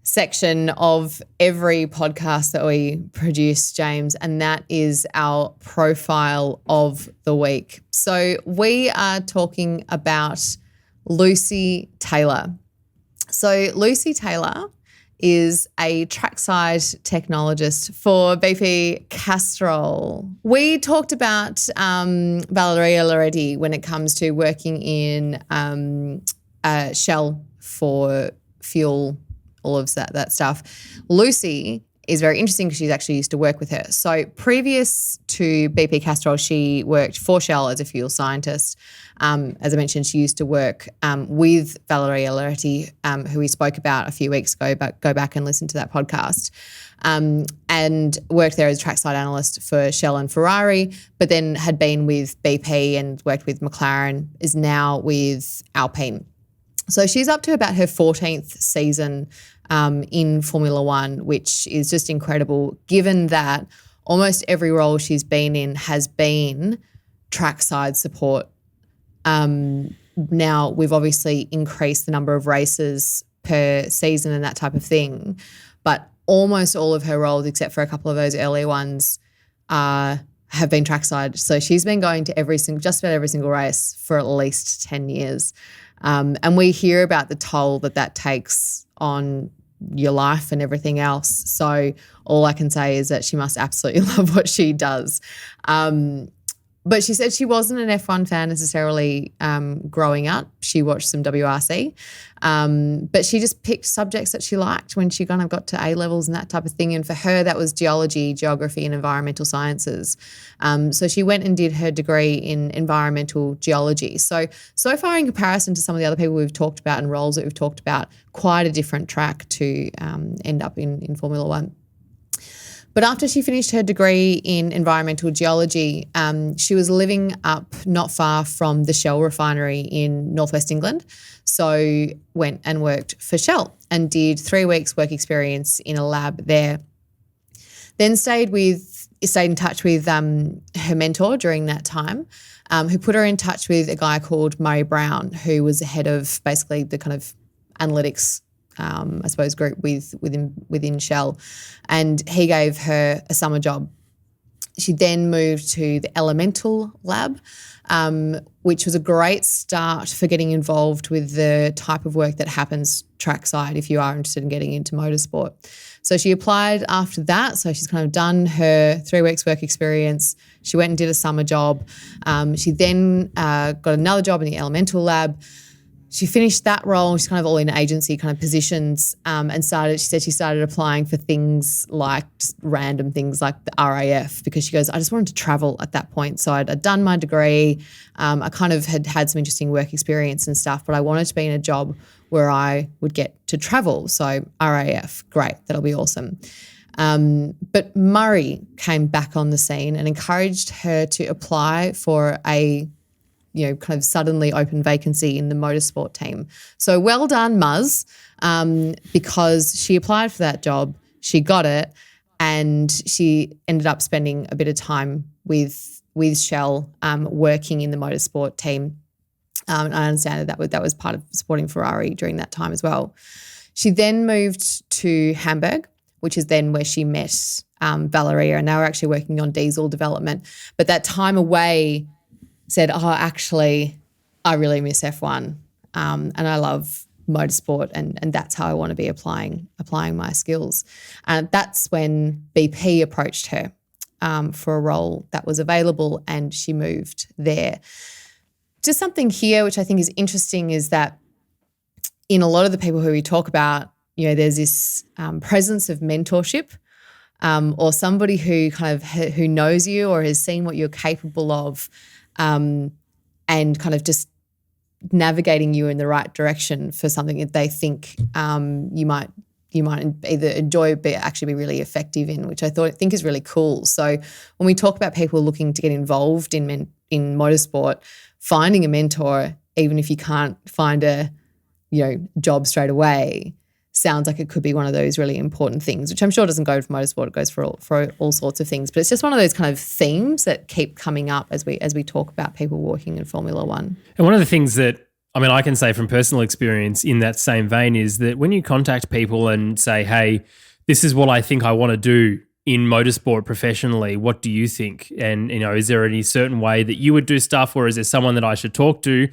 section of every podcast that we produce, James, and that is our profile of the week. So we are talking about Lucy Taylor. So Lucy Taylor is a trackside technologist for BP Castrol. We talked about Valeria already when it comes to working in Shell for fuel, all of that stuff. Lucy is very interesting because she's actually used to work with her. So previous to BP Castrol, she worked for Shell as a fuel scientist. As I mentioned, she used to work with Valeria Loretti, who we spoke about a few weeks ago, but go back and listen to that podcast, and worked there as a trackside analyst for Shell and Ferrari, but then had been with BP and worked with McLaren, is now with Alpine. So she's up to about her 14th season in Formula One, which is just incredible given that almost every role she's been in has been trackside support. Now we've obviously increased the number of races per season and that type of thing, but almost all of her roles, except for a couple of those early ones, have been trackside. So she's been going to just about every single race for at least 10 years. And we hear about the toll that takes on your life and everything else. So all I can say is that she must absolutely love what she does. But she said she wasn't an F1 fan necessarily growing up. She watched some WRC, but she just picked subjects that she liked when she kind of got to A-levels and that type of thing. And for her, that was geology, geography and environmental sciences. So she went and did her degree in environmental geology. So far in comparison to some of the other people we've talked about and roles that we've talked about, quite a different track to end up in Formula One. But after she finished her degree in environmental geology, she was living up not far from the Shell refinery in northwest England. So went and worked for Shell and did 3 weeks work experience in a lab there. Then stayed in touch with her mentor during that time, who put her in touch with a guy called Murray Brown, who was the head of basically the kind of analytics I suppose, group within Shell, and he gave her a summer job. She then moved to the Elemental Lab, which was a great start for getting involved with the type of work that happens trackside if you are interested in getting into motorsport. So she applied after that. So she's kind of done her 3 weeks work experience. She went and did a summer job. She then got another job in the Elemental Lab. She finished that role. She's kind of all in agency kind of positions, and she said she started applying for things like just random things like the RAF, because she goes, I just wanted to travel at that point. So I'd done my degree. I kind of had some interesting work experience and stuff, but I wanted to be in a job where I would get to travel. So RAF, great, that'll be awesome. But Murray came back on the scene and encouraged her to apply for a kind of suddenly open vacancy in the motorsport team. So well done, Muzz, because she applied for that job, she got it, and she ended up spending a bit of time with Shell working in the motorsport team. And I understand that was part of supporting Ferrari during that time as well. She then moved to Hamburg, which is then where she met Valeria, and they were actually working on diesel development. But that time away said, actually, I really miss F1 and I love motorsport and that's how I want to be applying my skills. And that's when BP approached her for a role that was available and she moved there. Just something here which I think is interesting is that in a lot of the people who we talk about, there's this presence of mentorship or somebody who kind of who knows you or has seen what you're capable of, and kind of just navigating you in the right direction for something that they think you might either enjoy but actually be really effective in, which I think is really cool. So when we talk about people looking to get involved in motorsport, finding a mentor, even if you can't find a job straight away, sounds like it could be one of those really important things, which I'm sure doesn't go for motorsport, it goes for all sorts of things. But it's just one of those kind of themes that keep coming up as we talk about people working in Formula One. And one of the things that I can say from personal experience in that same vein is that when you contact people and say, hey, this is what I think I want to do in motorsport professionally, what do you think? And, is there any certain way that you would do stuff, or is there someone that I should talk to?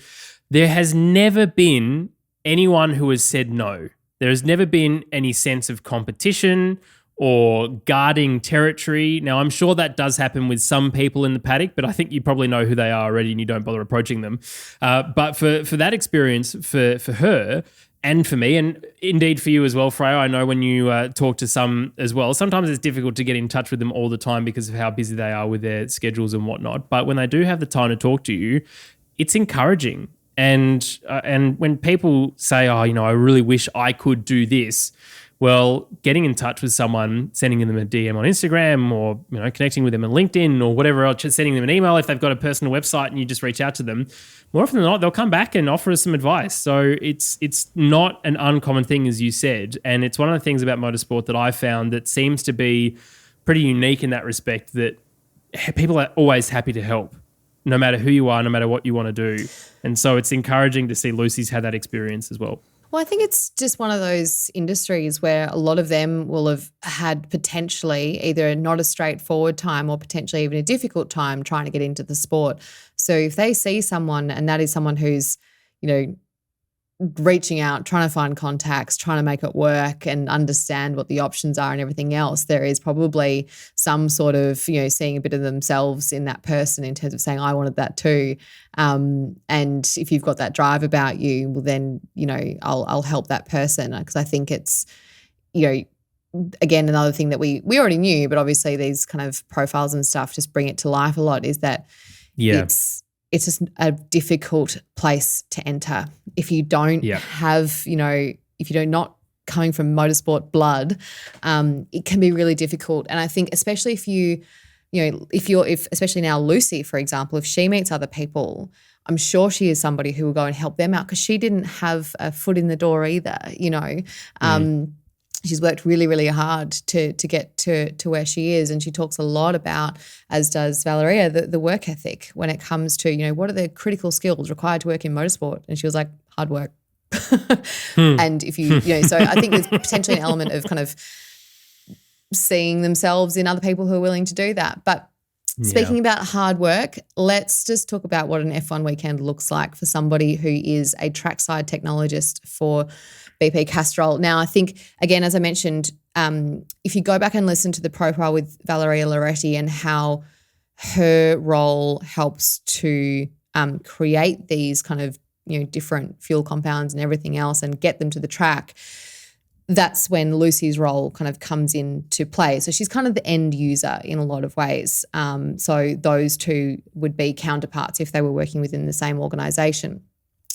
There has never been anyone who has said no. There has never been any sense of competition or guarding territory. Now, I'm sure that does happen with some people in the paddock, but I think you probably know who they are already and you don't bother approaching them. But for that experience, for her and for me, and indeed for you as well, Freya, I know when you talk to some as well, sometimes it's difficult to get in touch with them all the time because of how busy they are with their schedules and whatnot. But when they do have the time to talk to you, it's encouraging. And when people say, I really wish I could do this, well, getting in touch with someone, sending them a DM on Instagram or, connecting with them on LinkedIn or whatever else, just sending them an email if they've got a personal website and you just reach out to them, more often than not, they'll come back and offer us some advice. So it's not an uncommon thing, as you said. And it's one of the things about motorsport that I found that seems to be pretty unique in that respect, that people are always happy to help, no matter who you are, no matter what you want to do. And so it's encouraging to see Lucy's had that experience as well. Well, I think it's just one of those industries where a lot of them will have had potentially either not a straightforward time or potentially even a difficult time trying to get into the sport. So if they see someone and that is someone who's, reaching out, trying to find contacts, trying to make it work and understand what the options are and everything else, there is probably some sort of, seeing a bit of themselves in that person in terms of saying, I wanted that too. And if you've got that drive about you, well then, I'll help that person, because I think it's, again, another thing that we already knew, but obviously these kind of profiles and stuff just bring it to life a lot, is that it's just a difficult place to enter. If you don't have, if you're not coming from motorsport blood, it can be really difficult. And I think especially if especially now Lucy, for example, if she meets other people, I'm sure she is somebody who will go and help them out, because she didn't have a foot in the door either, She's worked really, really hard to get to where she is, and she talks a lot about, as does Valeria, the work ethic when it comes to, what are the critical skills required to work in motorsport? And she was like, hard work. And if you so I think there's potentially an element of kind of seeing themselves in other people who are willing to do that. But speaking about hard work, let's just talk about what an F1 weekend looks like for somebody who is a trackside technologist for BP Castrol. Now, I think, again, as I mentioned, if you go back and listen to the profile with Valeria Loretti and how her role helps to create these kind of, different fuel compounds and everything else and get them to the track, that's when Lucy's role kind of comes into play. So she's kind of the end user in a lot of ways. So those two would be counterparts if they were working within the same organisation.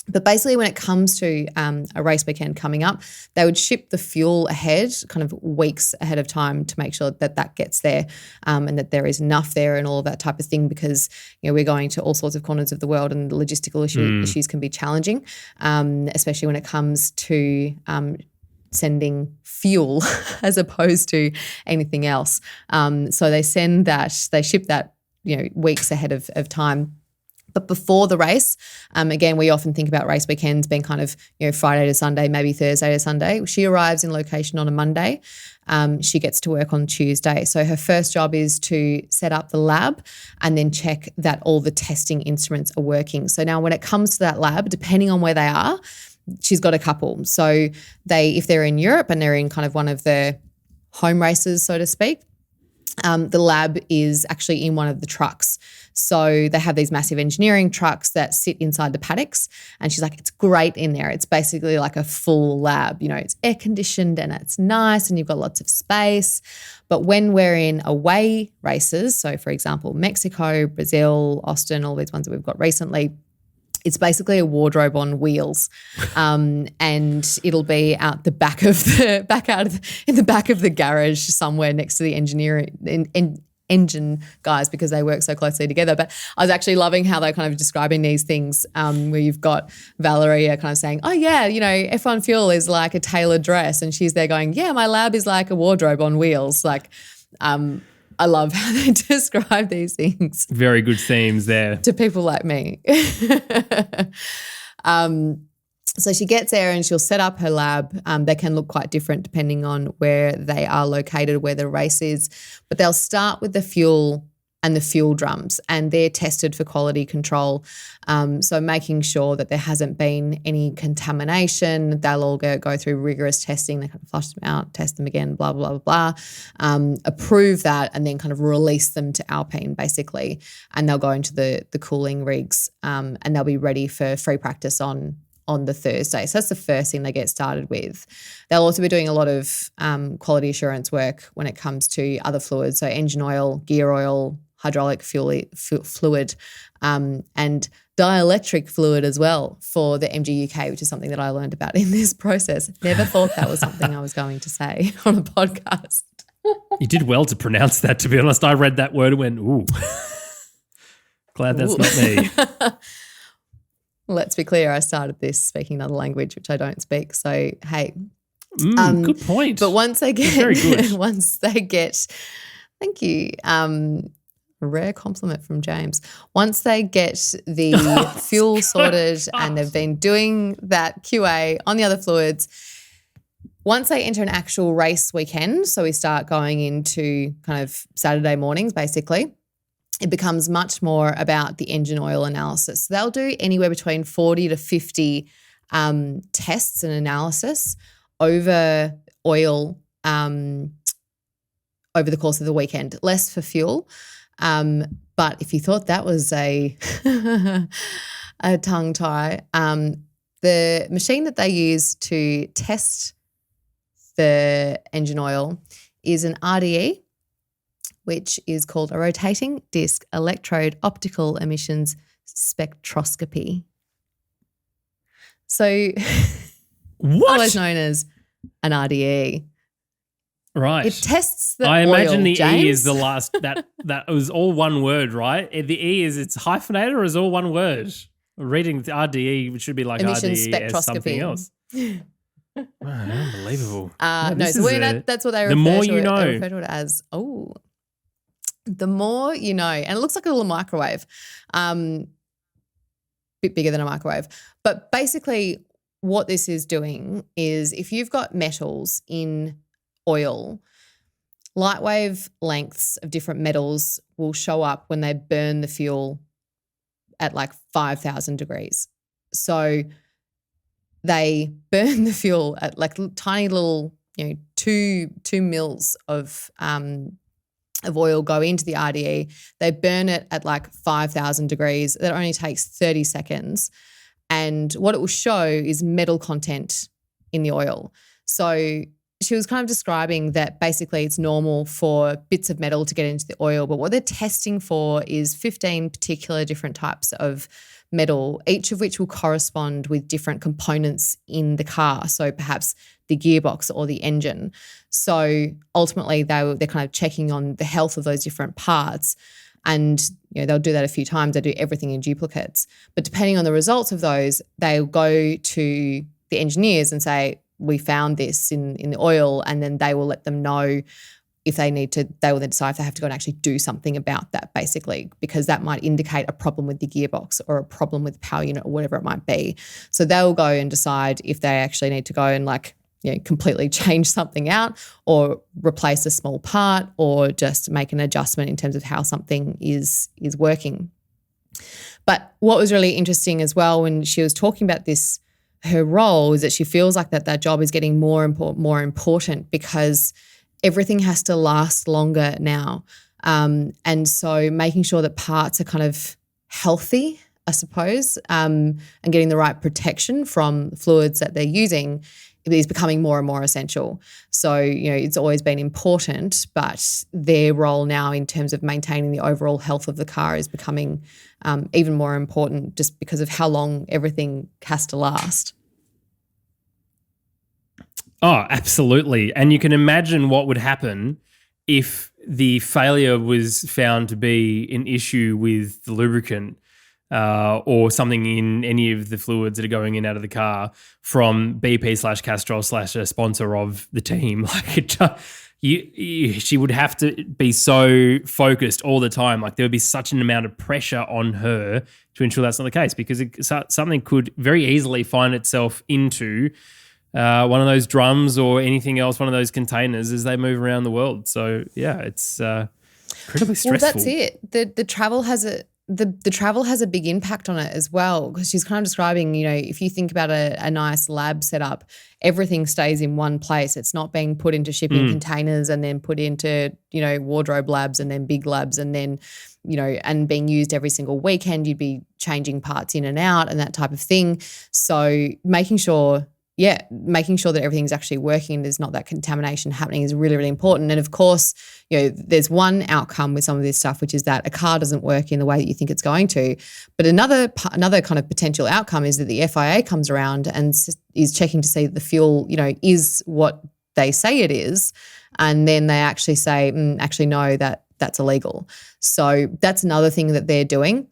But basically when it comes to a race weekend coming up, they would ship the fuel ahead, kind of weeks ahead of time, to make sure that that gets there and that there is enough there and all of that type of thing, because we're going to all sorts of corners of the world and the logistical issues can be challenging, especially when it comes to sending fuel as opposed to anything else. So they ship that weeks ahead of time. But before the race, again, we often think about race weekends being kind of, Friday to Sunday, maybe Thursday to Sunday. She arrives in location on a Monday. She gets to work on Tuesday. So her first job is to set up the lab and then check that all the testing instruments are working. So now when it comes to that lab, depending on where they are, she's got a couple. So if they're in Europe and they're in kind of one of the home races, so to speak, The lab is actually in one of the trucks. So they have these massive engineering trucks that sit inside the paddocks, and she's like, it's great in there. It's basically like a full lab. You know, it's air conditioned and it's nice and you've got lots of space. But when we're in away races, so for example, Mexico, Brazil, Austin, all these ones that we've got recently, it's basically a wardrobe on wheels, and it'll be out the back of in the back of the garage somewhere next to the engine guys, because they work so closely together. But I was actually loving how they're kind of describing these things, where you've got Valeria kind of saying, oh yeah, you know, F1 Fuel is like a tailored dress, and she's there going, yeah, my lab is like a wardrobe on wheels. Like, I love how they describe these things. Very good themes there. To people like me. So she gets there and she'll set up her lab. They can look quite different depending on where they are located, where the race is. But they'll start with the fuel and the fuel drums, and they're tested for quality control. So making sure that there hasn't been any contamination. They'll all go through rigorous testing. They kind of flush them out, test them again, blah, blah, blah, blah. Approve that and then kind of release them to Alpine basically. And they'll go into the cooling rigs, and they'll be ready for free practice on the Thursday. So that's the first thing they get started with. They'll also be doing a lot of quality assurance work when it comes to other fluids, so engine oil, gear oil, hydraulic fluid, and dielectric fluid as well for the MGUK, which is something that I learned about in this process. Never thought that was something I was going to say on a podcast. You did well to pronounce that, to be honest. I read that word and went, ooh. Glad that's not me. Let's be clear, I started this speaking another language, which I don't speak. So, hey. Good point. But once they get, very good. Thank you. A rare compliment from James. Once they get the fuel sorted and they've been doing that QA on the other fluids, once they enter an actual race weekend, so we start going into kind of Saturday mornings basically, it becomes much more about the engine oil analysis. So they'll do anywhere between 40 to 50 tests and analysis over oil over the course of the weekend, less for fuel. But if you thought that was a tongue tie, the machine that they use to test the engine oil is an RDE, which is called a rotating disc electrode optical emissions spectroscopy. So always known as an RDE. Right. It tests the I imagine oil, the James. E is the last, that was all one word, right? The E is, it's hyphenated or is all one word? Reading the RDE, which should be like Emissions RDE as something else. Man, unbelievable. No, so that's what they the more you know. They refer to it as, the more you know. And it looks like a little microwave, bit bigger than a microwave. But basically what this is doing is if you've got metals in oil, light wave lengths of different metals will show up when they burn the fuel at like 5,000 degrees. So they burn the fuel at like tiny little, 2 mils of oil go into the RDE. They burn it at like 5,000 degrees. That only takes 30 seconds. And what it will show is metal content in the oil. So she was kind of describing that basically it's normal for bits of metal to get into the oil, but what they're testing for is 15 particular different types of metal, each of which will correspond with different components in the car. So perhaps the gearbox or the engine. So ultimately they're kind of checking on the health of those different parts. And they'll do that a few times. They do everything in duplicates. But depending on the results of those, they'll go to the engineers and say, we found this in the oil, and then they will let them know if they need to, they will then decide if they have to go and actually do something about that basically, because that might indicate a problem with the gearbox or a problem with the power unit or whatever it might be. So they'll go and decide if they actually need to go and completely change something out or replace a small part or just make an adjustment in terms of how something is working. But what was really interesting as well when she was talking about this, her role, is that she feels like that job is getting more important because everything has to last longer now. And so making sure that parts are kind of healthy, I suppose, and getting the right protection from fluids that they're using is becoming more and more essential. So, it's always been important, but their role now in terms of maintaining the overall health of the car is becoming even more important just because of how long everything has to last. Oh, absolutely. And you can imagine what would happen if the failure was found to be an issue with the lubricant or something in any of the fluids that are going in out of the car from BP/Castrol / a sponsor of the team. Like she would have to be so focused all the time. Like there would be such an amount of pressure on her to ensure that's not the case, because something could very easily find itself into one of those drums or anything else, one of those containers as they move around the world. So yeah, it's incredibly stressful. Well, that's it. The travel has the travel has a big impact on it as well, because she's kind of describing, if you think about a nice lab setup, everything stays in one place. It's not being put into shipping containers and then put into, wardrobe labs and then big labs and then, and being used every single weekend. You'd be changing parts in and out and that type of thing. So making sure that everything's actually working and there's not that contamination happening is really, really important. And of course, there's one outcome with some of this stuff, which is that a car doesn't work in the way that you think it's going to. But another kind of potential outcome is that the FIA comes around and is checking to see that the fuel, is what they say it is. And then they actually say, actually, no, that's illegal. So that's another thing that they're doing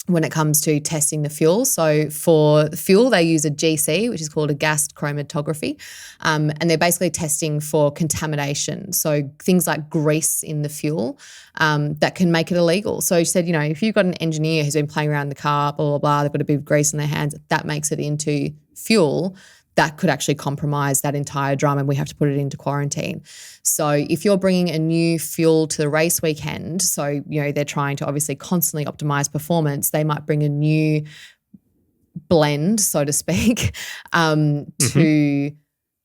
when it comes to testing the fuel. So for the fuel, they use a GC, which is called a gas chromatography, and they're basically testing for contamination. So things like grease in the fuel that can make it illegal. So she said, if you've got an engineer who's been playing around in the car, blah, blah, blah, they've got a bit of grease in their hands, that makes it into fuel, that could actually compromise that entire drum and we have to put it into quarantine. So if you're bringing a new fuel to the race weekend, so, they're trying to obviously constantly optimize performance, they might bring a new blend, so to speak, to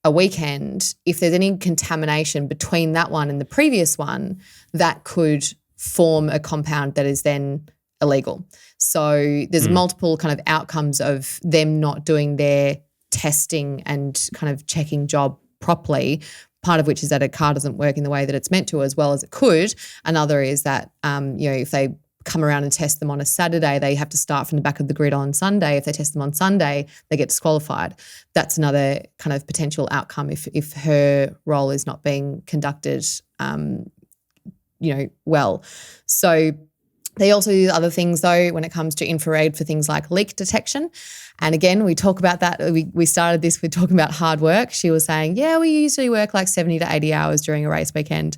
a weekend. If there's any contamination between that one and the previous one, that could form a compound that is then illegal. So there's multiple kind of outcomes of them not doing their testing and kind of checking job properly, part of which is that a car doesn't work in the way that it's meant to as well as it could. Another is that, if they come around and test them on a Saturday, they have to start from the back of the grid on Sunday. If they test them on Sunday, they get disqualified. That's another kind of potential outcome if her role is not being conducted, well. So they also use other things, though, when it comes to infrared for things like leak detection. And again, we talk about that. We started this with talking about hard work. She was saying, we usually work like 70 to 80 hours during a race weekend.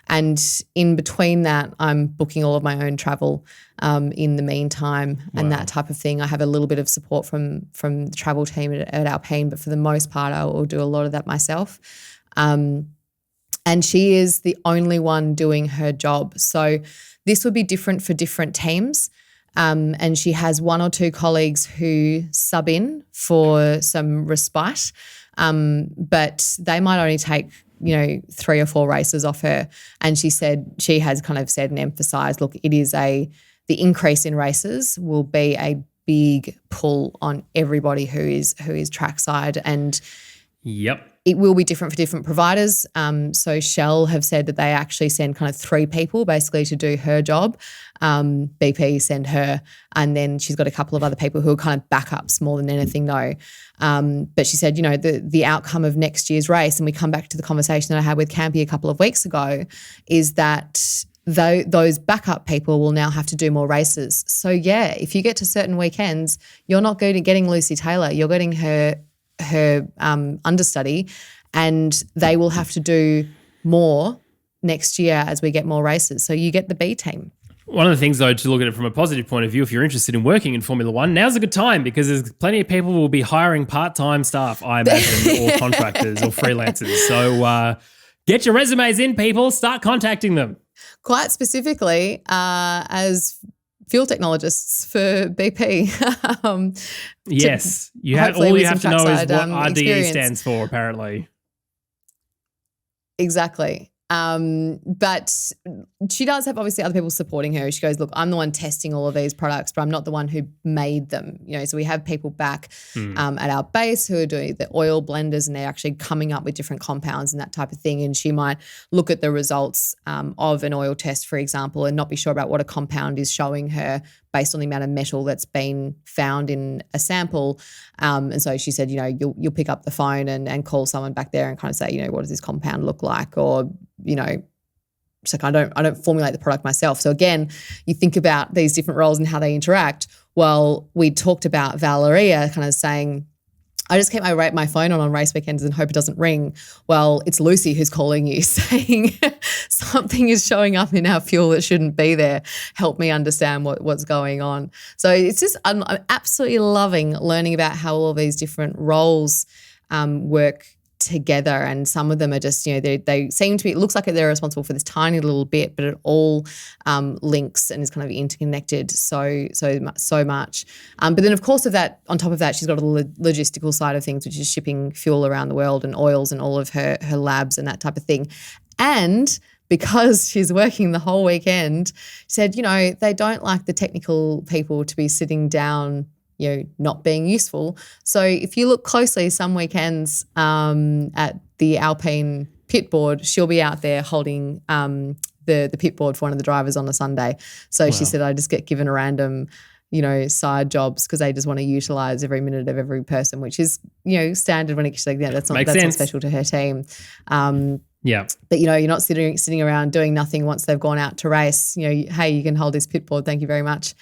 And in between that, I'm booking all of my own travel in the meantime and that type of thing. I have a little bit of support from the travel team at Alpine, but for the most part, I will do a lot of that myself. And she is the only one doing her job. So this would be different for different teams. And she has one or two colleagues who sub in for some respite, but they might only take, 3 or 4 races off her. And she has kind of said and emphasised, look, the increase in races will be a big pull on everybody who is trackside. And it will be different for different providers. So Shell have said that they actually send kind of 3 people basically to do her job. BP send her, and then she's got a couple of other people who are kind of backups more than anything though. But she said, the outcome of next year's race, and we come back to the conversation that I had with Campy a couple of weeks ago, is that those backup people will now have to do more races. So if you get to certain weekends, you're not getting Lucy Taylor, you're getting her understudy, and they will have to do more next year as we get more races. So you get the B team. One of the things, though, to look at it from a positive point of view, if you're interested in working in Formula One, now's a good time, because there's plenty of people who will be hiring part-time staff, I imagine, or contractors or freelancers. So get your resumes in, people. Start contacting them. Quite specifically, as fuel technologists for BP. Yes. All you have to know is what RDE stands for, apparently. Exactly. But she does have obviously other people supporting her. She goes, look, I'm the one testing all of these products, but I'm not the one who made them. So we have people back at our base who are doing the oil blenders, and they're actually coming up with different compounds and that type of thing. And she might look at the results of an oil test, for example, and not be sure about what a compound is showing her based on the amount of metal that's been found in a sample. And so she said, you'll pick up the phone and call someone back there and kind of say, what does this compound look like? Or, she's like, I don't formulate the product myself. So again, you think about these different roles and how they interact. Well, we talked about Valeria kind of saying, I just keep my phone on race weekends and hope it doesn't ring. Well, it's Lucy who's calling you saying something is showing up in our fuel that shouldn't be there. Help me understand what's going on. So it's just, I'm absolutely loving learning about how all these different roles work together, and some of them are just, they seem to be, it looks like they're responsible for this tiny little bit, but it all links and is kind of interconnected so much. But then of course on top of that, she's got a logistical side of things, which is shipping fuel around the world and oils and all of her labs and that type of thing. And because she's working the whole weekend, she said, they don't like the technical people to be sitting down not being useful. So if you look closely some weekends at the Alpine pit board, she'll be out there holding the pit board for one of the drivers on a Sunday. So She said, I just get given a random, side jobs because they just want to utilise every minute of every person, which is, standard when it's like, that's not special to her team. Yeah. But, you're not sitting around doing nothing once they've gone out to race. Hey, you can hold this pit board. Thank you very much.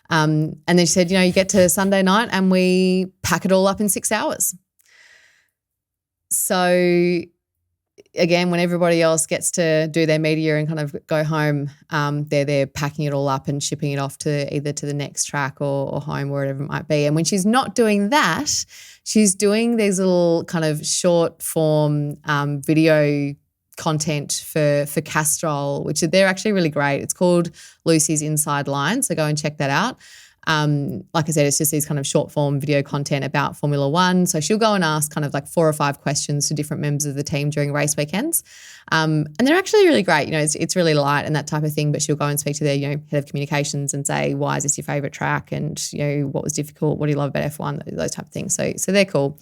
And then she said, you get to Sunday night and we pack it all up in 6 hours. So again, when everybody else gets to do their media and kind of go home, they're packing it all up and shipping it off to either to the next track or home, wherever it might be. And when she's not doing that, she's doing these little kind of short form video content for Castrol, which they're actually really great. It's called Lucy's Inside Line, so go and check that out. Like I said, it's just these kind of short form video content about Formula One. So she'll go and ask kind of like 4 or 5 questions to different members of the team during race weekends. And they're actually really great. It's really light and that type of thing, but she'll go and speak to their, head of communications and say, why is this your favourite track? And, what was difficult? What do you love about F1? Those type of things. So they're cool.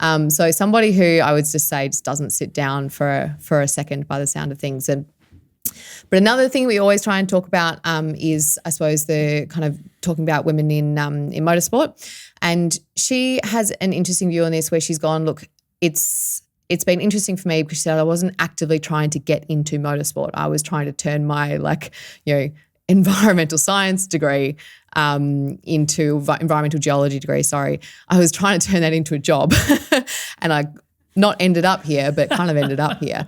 So somebody who I would just say just doesn't sit down for a second by the sound of things. But another thing we always try and talk about is, I suppose, the kind of talking about women in motorsport. And she has an interesting view on this where she's gone, look, it's been interesting for me because she said I wasn't actively trying to get into motorsport. I was trying to turn my environmental science degree into environmental geology degree, sorry. I was trying to turn that into a job and I not ended up here, but kind of ended up here.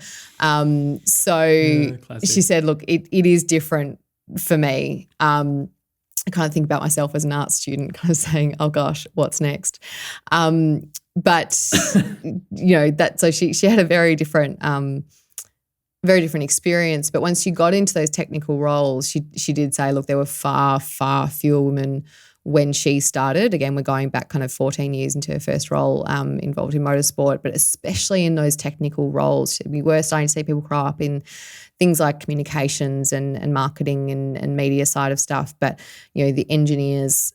She said, look, it is different for me. I kind of think about myself as an art student kind of saying, oh gosh, what's next? But so she had a very different experience. But once she got into those technical roles, she did say, look, there were far, far fewer women when she started. Again, we're going back kind of 14 years into her first role involved in motorsport, but especially in those technical roles. We were starting to see people grow up in things like communications and marketing and media side of stuff. But, the engineers,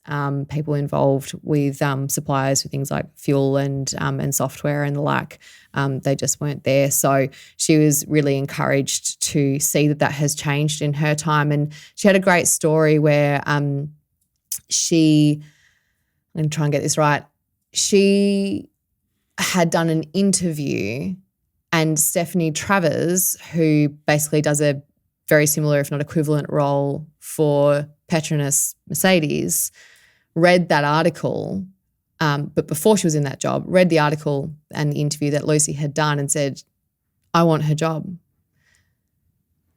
people involved with suppliers for things like fuel and software and the like, they just weren't there. So she was really encouraged to see that has changed in her time. And she had a great story where I'm going to try and get this right. She had done an interview and Stephanie Travers, who basically does a very similar, if not equivalent role for Petronas Mercedes, read that article, but before she was in that job, read the article and the interview that Lucy had done and said, I want her job,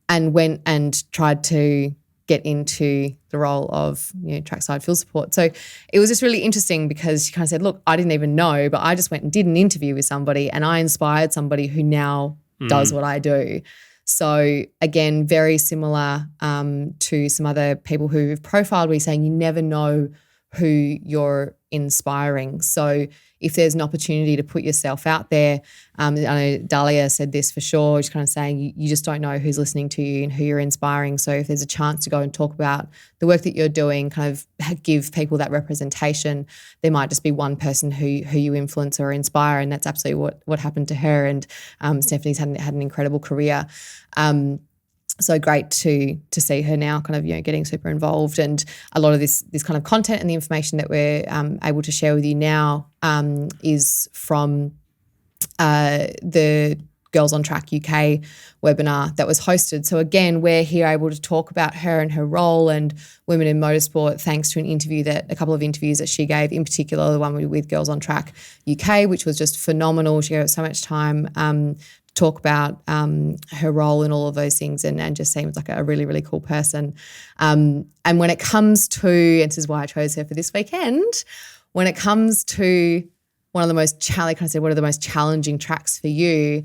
and went and tried to get into the role of trackside fuel support. So it was just really interesting because she kind of said, look, I didn't even know, but I just went and did an interview with somebody and I inspired somebody who now does what I do. So again, very similar to some other people who've profiled, we're saying you never know who you're inspiring. So if there's an opportunity to put yourself out there, I know Dahlia said this for sure, she's kind of saying you just don't know who's listening to you and who you're inspiring. So if there's a chance to go and talk about the work that you're doing, kind of give people that representation, there might just be one person who you influence or inspire, and that's absolutely what happened to her. And Stephanie's had an incredible career. So great to see her now kind of, getting super involved, and a lot of this kind of content and the information that we're able to share with you now is from the Girls on Track UK webinar that was hosted. So again, we're here able to talk about her and her role and women in motorsport thanks to a couple of interviews that she gave, in particular the one with Girls on Track UK, which was just phenomenal. She gave so much time talk about her role in all of those things, and just seems like a really, really cool person. And when it comes to, and this is why I chose her for this weekend, when it comes to one of the most what are the most challenging tracks for you,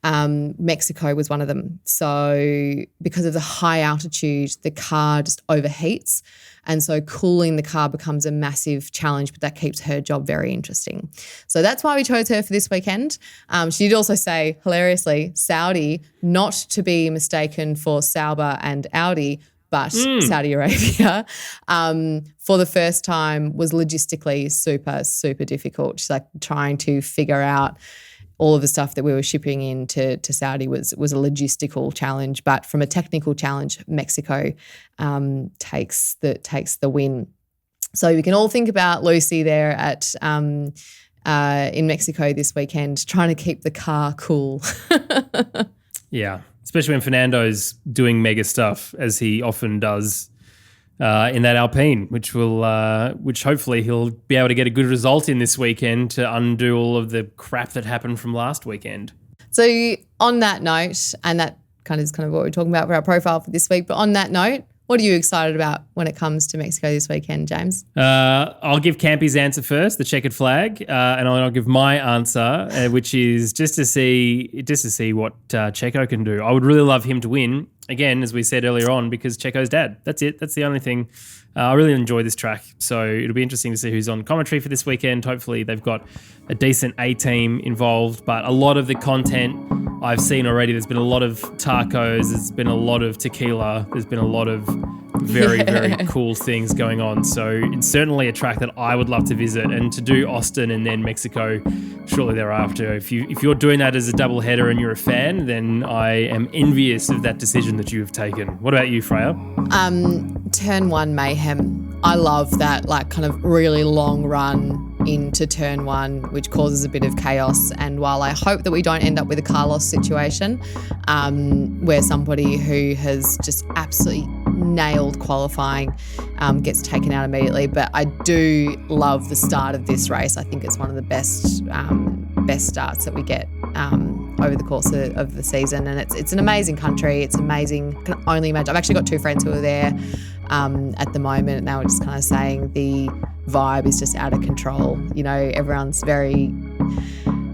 Mexico was one of them. So because of the high altitude, the car just overheats. And so cooling the car becomes a massive challenge, but that keeps her job very interesting. So that's why we chose her for this weekend. She did also say, hilariously, Saudi, not to be mistaken for Sauber and Audi, but Saudi Arabia, for the first time was logistically super, super difficult. She's like trying to figure out all of the stuff that we were shipping in to Saudi was a logistical challenge, but from a technical challenge, Mexico takes the win. So we can all think about Lucy there at in Mexico this weekend, trying to keep the car cool. Yeah, especially when Fernando's doing mega stuff, as he often does in that Alpine, which hopefully he'll be able to get a good result in this weekend to undo all of the crap that happened from last weekend. So on that note, and that is kind of what we're talking about for our profile for this week, but on that note, what are you excited about when it comes to Mexico this weekend, James? I'll give Campy's answer first, the checkered flag, and I'll give my answer, which is just to see what Checo can do. I would really love him to win, again, as we said earlier on, because Checo's dad. That's it. That's the only thing. I really enjoy this track, so it'll be interesting to see who's on commentary for this weekend. Hopefully they've got a decent A-team involved, but a lot of the content I've seen already, there's been a lot of tacos, there's been a lot of tequila, there's been a lot of very, very cool things going on. So it's certainly a track that I would love to visit, and to do Austin and then Mexico shortly thereafter. If you're doing that as a double header and you're a fan, then I am envious of that decision that you have taken. What about you, Freya? Turn 1 mayhem. I love that kind of really long run into turn 1, which causes a bit of chaos. And while I hope that we don't end up with a Carlos situation where somebody who has just absolutely nailed qualifying gets taken out immediately, but I do love the start of this race. I think it's one of the best starts that we get over the course of the season, and it's an amazing country. It's amazing. I can only imagine. I've actually got 2 friends who are there at the moment, and they were just kind of saying the vibe is just out of control. Everyone's very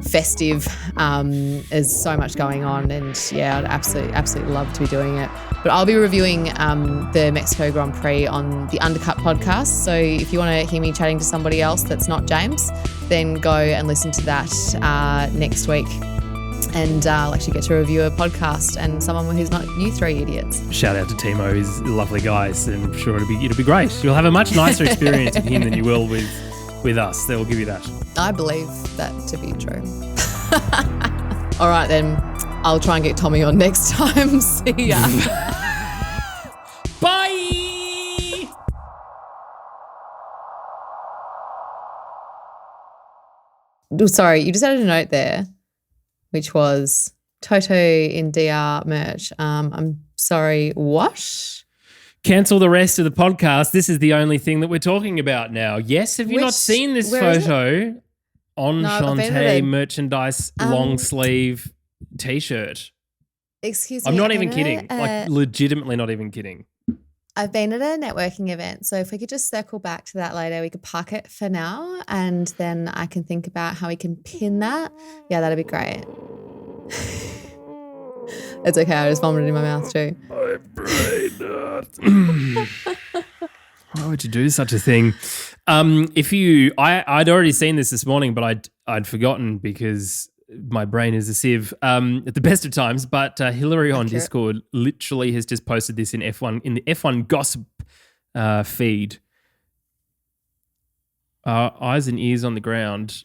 festive. There's so much going on, and yeah, I'd absolutely love to be doing it. But I'll be reviewing the Mexico Grand Prix on the Undercut podcast. So if you want to hear me chatting to somebody else that's not James, then go and listen to that next week. And I'll actually get to review a podcast and someone who's not you 3 idiots. Shout out to Timo, he's a lovely guy, so I'm sure it'll be great. You'll have a much nicer experience with him than you will with us. They will give you that. I believe that to be true. All right then, I'll try and get Tommy on next time. See ya. Bye. Sorry, you just added a note there, which was Toto in DR merch. I'm sorry, what? Cancel the rest of the podcast. This is the only thing that we're talking about now. Yes, have you not seen this photo? Enchenté merchandise long sleeve t-shirt. Excuse me. I'm not even kidding. Legitimately not even kidding. I've been at a networking event, so if we could just circle back to that later, we could park it for now, and then I can think about how we can pin that. Yeah, that'd be great. It's okay, I just vomited in my mouth too. I pray not. Why would you do such a thing? I'd already seen this morning, but I'd forgotten because my brain is a sieve at the best of times. But Hillary on Discord literally has just posted this in the F1 gossip feed. Eyes and ears on the ground.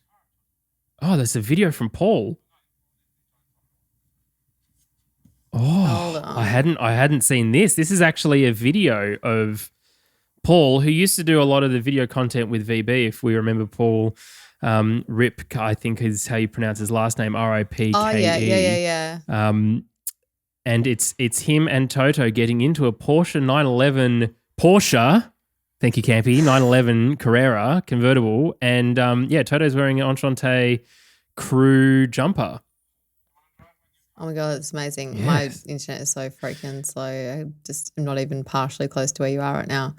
Oh, there's a video from Paul. Oh, I hadn't seen this. This is actually a video of Paul, who used to do a lot of the video content with VB. If we remember Paul, Rip, I think is how you pronounce his last name, RIPKE. Oh yeah. And it's him and Toto getting into a Porsche 911 Porsche. Thank you, Campy. 911 Carrera convertible, and Toto's wearing an Enchenté crew jumper. Oh my God, it's amazing. Yes. My internet is so freaking slow. I just am not even partially close to where you are right now.